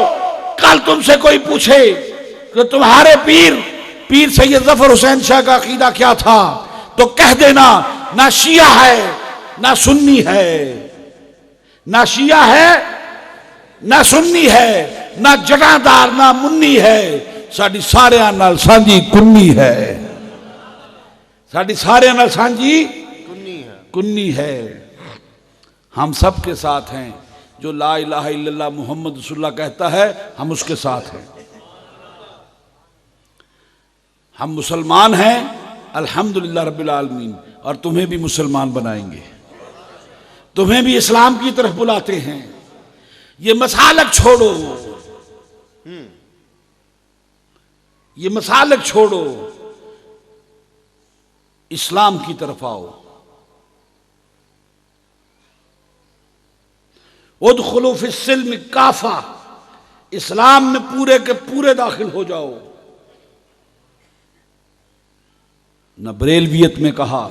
कल तुमसे कोई पूछे कि तुम्हारे पीर सैयद जफर हुसैन शाह का अकीदा क्या था, तो कह देना ना शिया है ना सुन्नी है, ना शिया है ना सुन्नी है, ना जटादार ना मुन्नी है, साडी सारियां नाल सांझी कुन्नी है। साडी सारियां नाल सांझी कुन्नी है। हम सब के साथ हैं। जो ला इलाहा इल्लल्लाह मुहम्मद रसूलुल्लाह कहता है, हम उसके साथ हैं। हम मुसलमान हैं, अल्हम्दुलिल्लाह रब्बिल आलमीन, और तुम्हें भी मुसलमान बनाएंगे, तुम्हें भी इस्लाम की तरफ बुलाते हैं। ये मसालक छोड़ो, ये मसालक छोड़ो, इस्लाम की तरफ आओ। उदखुलू फिस्सिल्म काफा, इस्लाम में पूरे के पूरे दाखिल हो जाओ। न बरेलवियत में कहा,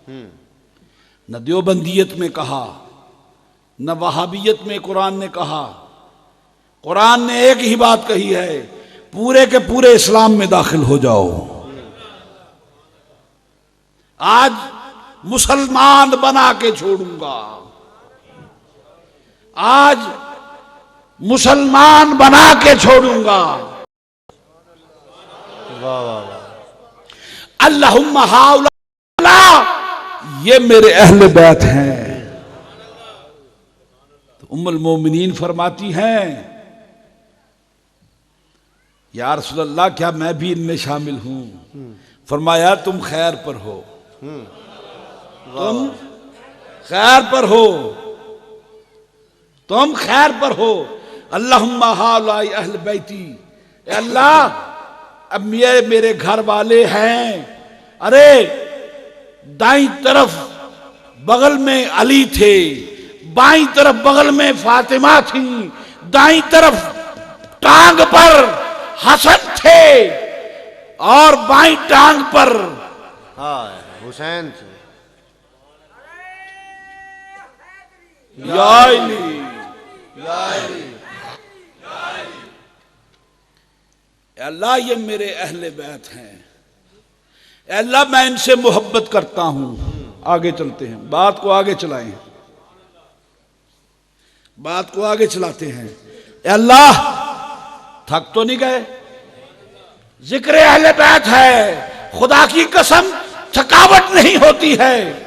न देवबंदियत में कहा, न वहाबियत में कुरान ने कहा। कुरान ने एक ही बात कही है, पूरे के पूरे इस्लाम में दाखिल हो जाओ। आज मुसलमान बना के छोड़ूंगा, आज मुसलमान बना के छोड़ूंगा। वाह वाह वाह। अल्लाहुम्मा हाउला, ये मेरे अहले बैत हैं। तो उम्मुल मोमिनीन फरमाती हैं, या रसूलल्लाह क्या मैं भी इनमें शामिल हूं? फरमाया तुम खैर पर हो, तुम खैर पर हो, तुम खैर पर हो। अल्लाहुम्मा हाउला अहल बैती, अल्लाह अब मेरे घर वाले हैं। अरे दाईं तरफ बगल में अली थे, बाईं तरफ बगल में फातिमा थी, दाईं तरफ टांग पर हसन थे और बाईं टांग पर हाँ हुसैन थे। या अली। अल्लाह ये मेरे अहले बैत हैं, अल्लाह मैं इनसे मोहब्बत करता हूं। आगे चलते हैं, बात को आगे चलाएं, बात को आगे चलाते हैं। अल्लाह थक तो नहीं गए? जिक्र अहले बैत है, खुदा की कसम थकावट नहीं होती है,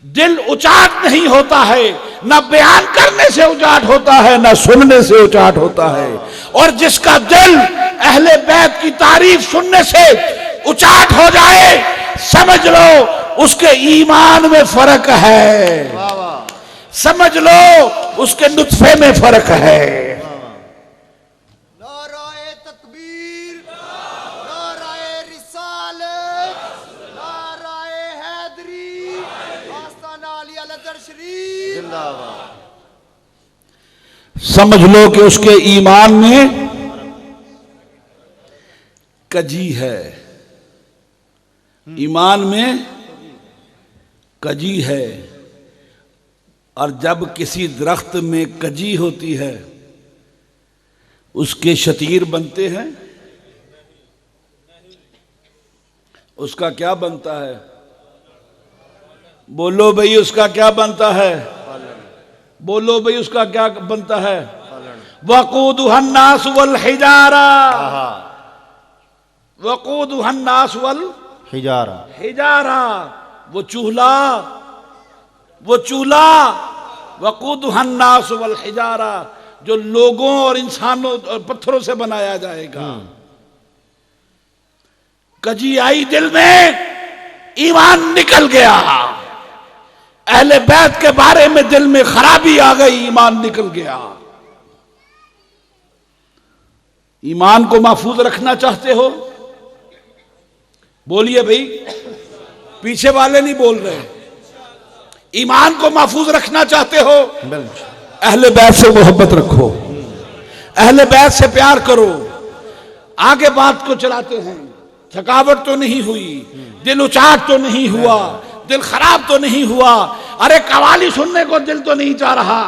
दिल उचाट नहीं होता है, ना बयान करने से उचाट होता है, ना सुनने से उचाट होता है। और जिसका दिल अहले बैत की तारीफ सुनने से उचाट हो जाए, समझ लो उसके ईमान में फर्क है, समझ लो उसके नुत्फे में फर्क है। नाराए तकबीर, नाराए रिसालत, नाराए हैदरी, आस्ताना अली अलदर शरीफ जिंदाबाद। समझ लो कि उसके ईमान में कजी है, ईमान में कजी है। और जब किसी दरख्त में कजी होती है उसके शतीर बनते हैं, उसका क्या बनता है? बोलो भाई, उसका क्या बनता है? बोलो भाई, उसका क्या बनता है? वक़ूदुहन नास वल हिजारा, वक़ूदुहन-नास वल हिजारा, वो चूल्हा, वो चूल्हा, वक़ूदुहन-नास वल हिजारा, जो लोगों और इंसानों और पत्थरों से बनाया जाएगा। कजी आई दिल में, ईमान निकल गया। अहले बैत के बारे में दिल में खराबी आ गई, ईमान निकल गया। ईमान को महफूज रखना चाहते हो? बोलिए भाई, पीछे वाले नहीं बोल रहे। ईमान को महफूज रखना चाहते हो? अहले बैत से मोहब्बत रखो, अहले बैत से प्यार करो। आगे बात को चलाते हैं। थकावट तो नहीं हुई, दिल उचाट तो नहीं हुआ, दिल खराब तो नहीं हुआ। अरे कवाली सुनने को दिल तो नहीं चाह रहा।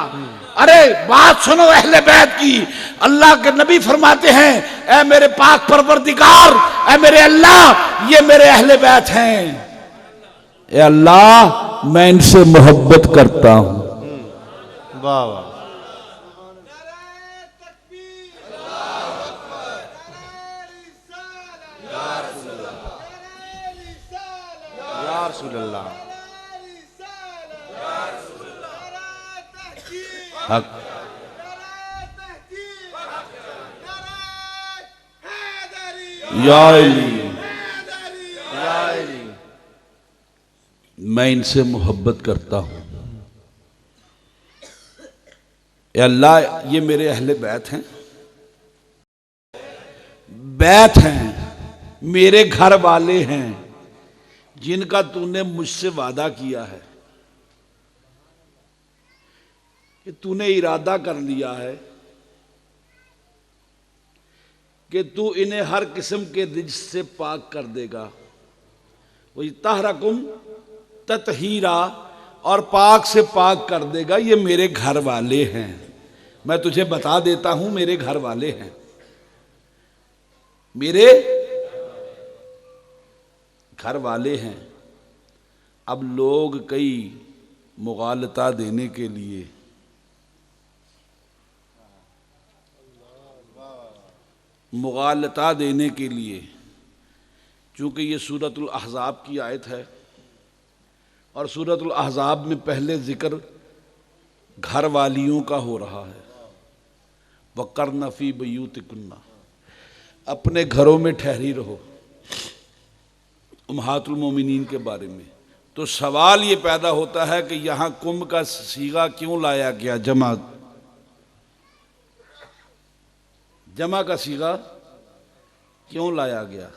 अरे बात सुनो अहले बैत की। अल्लाह के नबी फरमाते हैं, ऐ मेरे पाक परवरदिगार, ऐ मेरे अल्लाह, ये मेरे अहले बैत हैं। ऐ अल्लाह, मैं इनसे मोहब्बत करता हूं। वाह वाह। हक या अली, मैं इनसे मोहब्बत करता हूं। ए अल्लाह, ये मेरे अहले बैत हैं, बैत हैं, मेरे घर वाले हैं, जिनका तूने मुझसे वादा किया है कि तूने इरादा कर लिया है कि तू इन्हें हर किस्म के रिज्स से पाक कर देगा। वही तहरकुम ततहीरा, और पाक से पाक कर देगा। ये मेरे घर वाले हैं, मैं तुझे बता देता हूं, मेरे घर वाले हैं, मेरे घर वाले हैं। अब लोग कई मुगालता देने के लिए चूंकि ये सूरतुल अहज़ाब की आयत है और सूरतुल अहज़ाब में पहले जिक्र घर वालियों का हो रहा है। वक़र्न फ़ी बुयूतिकुन्ना, अपने घरों में ठहरी रहो, उम्महातुल मोमिनीन के बारे में। तो सवाल ये पैदा होता है कि यहाँ कुम का सीगा क्यों लाया गया? जमा का सीगा क्यों लाया गया?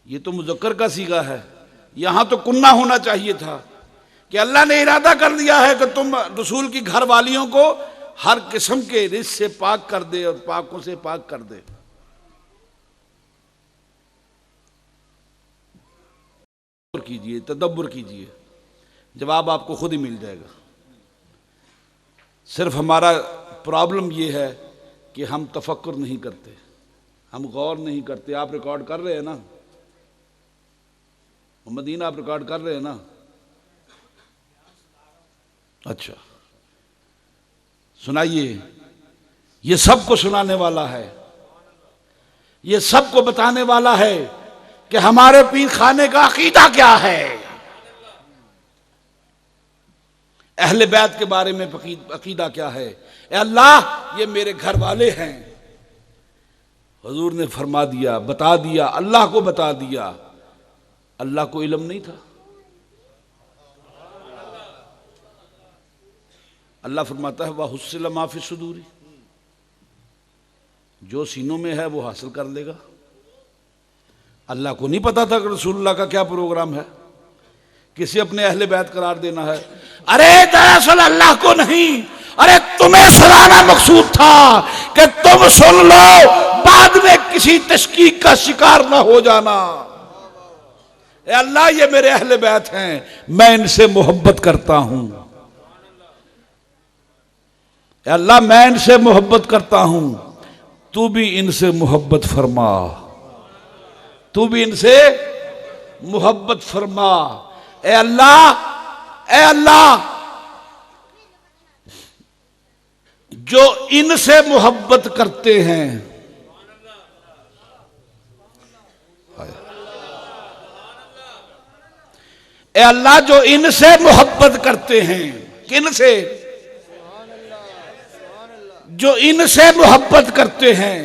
ये तो मुज़क्कर का सीगा है, यहां तो कुन्ना होना चाहिए था कि अल्लाह ने इरादा कर दिया है कि तुम रसूल की घर वालियों को हर किस्म के रिज़्क़ से पाक कर दे और पाकों से पाक कर दे। कीजिए, तदब्बर कीजिए, जवाब आपको खुद ही मिल जाएगा। सिर्फ हमारा प्रॉब्लम ये है कि हम तफक्कुर नहीं करते, हम गौर नहीं करते। आप रिकॉर्ड कर रहे हैं ना मदीना, आप रिकॉर्ड कर रहे हैं ना? अच्छा सुनाइए। ये सबको सुनाने वाला है, ये सबको बताने वाला है कि हमारे पीर खाने का अकीदा क्या है, अहले बैत के बारे में अकीदा क्या है। ए अल्लाह ये मेरे घर वाले हैं। हुजूर ने फरमा दिया, बता दिया, अल्लाह को बता दिया। अल्लाह को इल्म नहीं था। अल्लाह फरमाता है वह हुस्सिल माफी सुदूरी, जो सीनों में है वो हासिल कर लेगा। अल्लाह को नहीं पता था कि रसूलुल्लाह का क्या प्रोग्राम है, किसे अपने अहले बैत करार देना है। अरे दरअसल अल्लाह को नहीं, अरे तुम्हें सुनाना मकसूद था कि तुम सुन लो, बाद में किसी तशकीक का शिकार ना हो जाना। ए अल्लाह ये मेरे अहले बैत हैं, मैं इनसे मोहब्बत करता हूं। ए अल्लाह मैं इनसे मोहब्बत करता हूं, तू भी इनसे मोहब्बत फरमा, तू भी इनसे मोहब्बत फरमा। ए अल्लाह, ए अल्लाह जो इनसे मोहब्बत करते हैं, ए अल्लाह जो इनसे मोहब्बत करते हैं, किन से? जो इनसे मोहब्बत करते हैं,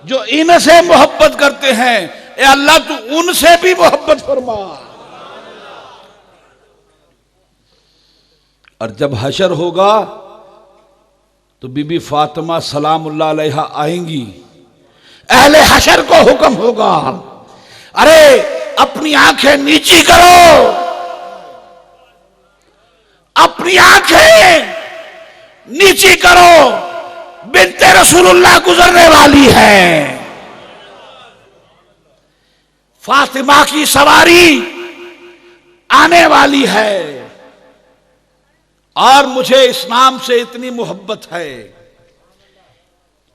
जो इनसे मोहब्बत करते हैं, ए अल्लाह तू उनसे भी मोहब्बत फरमा। और जब हशर होगा तो बीबी फातिमा सलामुल्लाह अलैहा आएंगी, अहले हशर को हुक्म होगा, अरे अपनी आंखें नीची करो, अपनी आंखें नीची करो, बिन्ते रसूलुल्लाह गुजरने वाली है, फातिमा की सवारी आने वाली है। और मुझे इस नाम से इतनी मोहब्बत है,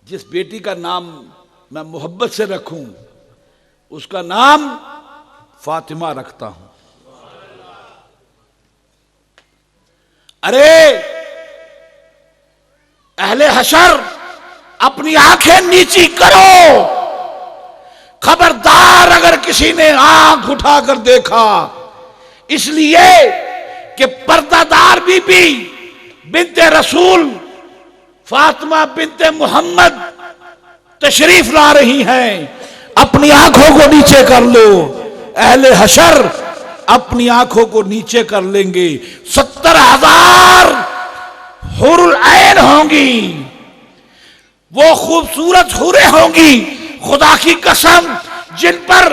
जिस बेटी का नाम मैं मोहब्बत से रखूं उसका नाम फातिमा रखता हूं। अरे अहले हशर अपनी आंखें नीची करो, खबरदार अगर किसी ने आंख उठाकर देखा, इसलिए कि पर्दादार बीबी बिन्ते रसूल फातिमा बिन्ते मोहम्मद तशरीफ ला रही हैं, अपनी आंखों को नीचे कर लो। अहले हशर अपनी आंखों को नीचे कर लेंगे। 70,000 हुरुल ऐन होंगी, वो खूबसूरत हुरें होंगी, खुदा की कसम जिन पर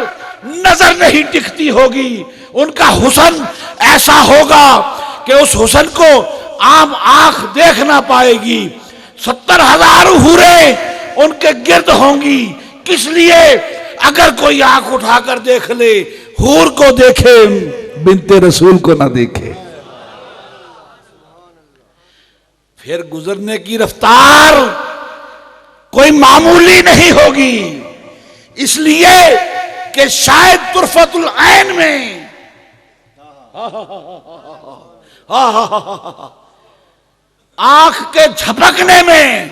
नजर नहीं टिकती होगी। उनका हुस्न ऐसा होगा कि उस हुस्न को आम आंख देख ना पाएगी। 70,000 हुरें उनके गिर्द होंगी। किस लिए? अगर कोई आंख उठाकर देख ले, हूर को देखे, बिन्ते रसूल को ना देखे। फिर गुजरने की रफ्तार कोई मामूली नहीं होगी, इसलिए कि शायद तुरफतुल ऐन में आंख के झपकने में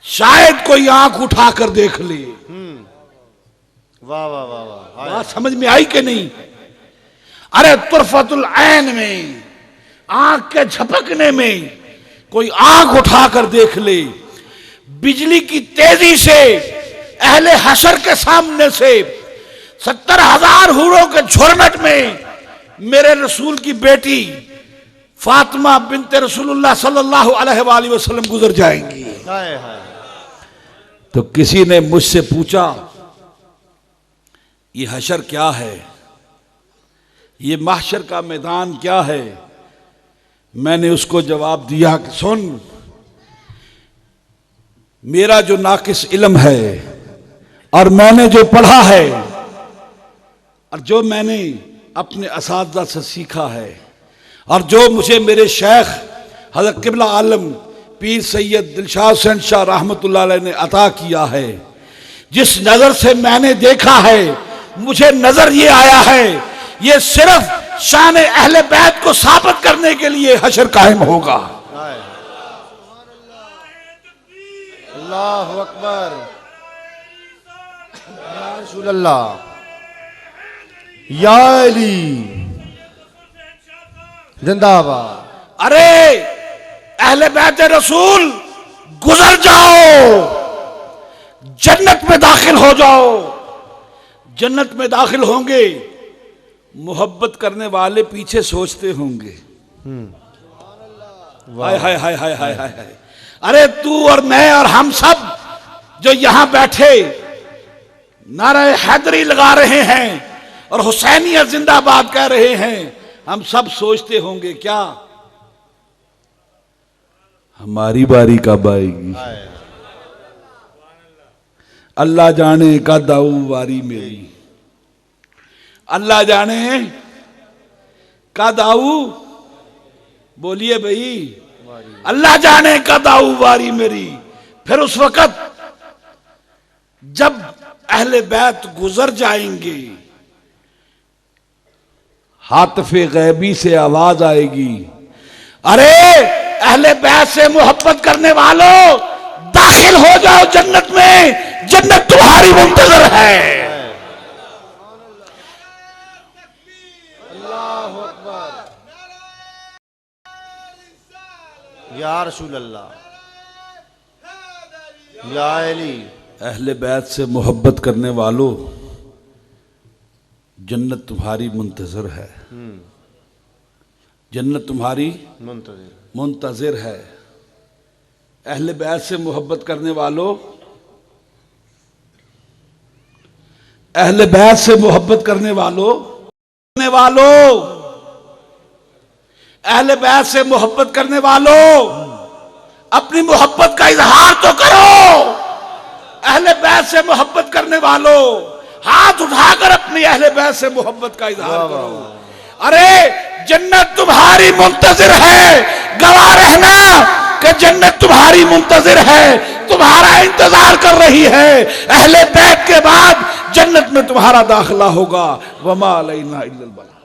शायद कोई आंख उठाकर देख ले। वाह वाह वाह वाह, बात समझ में आई कि नहीं? अरे तुरफतुल ऐन में, आंख के झपकने में कोई आंख उठाकर देख ले। बिजली की तेजी से अहले हशर के सामने से 70,000 हूरों के झुरमट में मेरे रसूल की बेटी फातिमा बिन्ते रसूलुल्लाह सल्लल्लाहु अलैहि वसल्लम गुजर जाएंगी। हाय हाय। तो किसी ने मुझसे पूछा ये हशर क्या है, ये महशर का मैदान क्या है? मैंने उसको जवाब दिया कि सुन, मेरा जो नाकिस इल्म है और मैंने जो पढ़ा है और जो मैंने अपने असातिज़ा से सीखा है और जो मुझे मेरे शेख हज़रत किबला आलम पीर सैयद दिलशाद हुसैन शाह रहमतुल्लाह अलैह ने अता किया है, जिस नज़र से मैंने देखा है मुझे नज़र ये आया है, ये सिर्फ शान अहले बैत को साबित करने के लिए हशर कायम होगा। अल्लाहु अकबर, या रसूल अल्लाह, या अली जिंदाबाद। अरे अहले बैत रसूल गुजर जाओ, जन्नत में दाखिल हो जाओ। जन्नत में दाखिल होंगे, मोहब्बत करने वाले पीछे सोचते होंगे, हाय हाय हाय हाय हाय हाय हाय। अरे तू और मैं और हम सब जो यहां बैठे नारा हैदरी लगा रहे हैं और हुसैनियत जिंदाबाद कह रहे हैं, हम सब सोचते होंगे क्या हमारी बारी कब आएगी। अल्लाह जाने कद आऊ बारी मेरी, अल्लाह जाने कद आऊ, बोलिए भाई, अल्लाह जाने कद आऊ बारी मेरी। फिर उस वक्त जब अहले बैत गुजर जाएंगे, हातफे गैबी से आवाज आएगी, अरे अहले बैत से मोहब्बत करने वालों दाखिल हो जाओ जन्नत में, जन्नत तुम्हारी मुंतजर है। अल्लाहु अकबर, या रसूल अल्लाह, या अली। अहले बैत से मोहब्बत करने वालों जन्नत तुम्हारी मुंतजर है, जन्नत तुम्हारी मुंतजर है। अहले बैत से मोहब्बत करने वालों, अहले बैत से मोहब्बत करने वालों, अहले बैत से मोहब्बत करने वालों, अपनी मोहब्बत का इजहार तो करो। अहले बैत से मोहब्बत करने वालों हाथ उठाकर अपनी अहले बैत से मोहब्बत का इजहार करो। अरे जन्नत तुम्हारी मुंतजिर है, गवाह रहना कि जन्नत तुम्हारी मुंतजिर है, तुम्हारा इंतजार कर रही है। अहले बैत के बाद जन्नत में तुम्हारा दाखिला होगा। वमा अलैना इल्लल बलाग।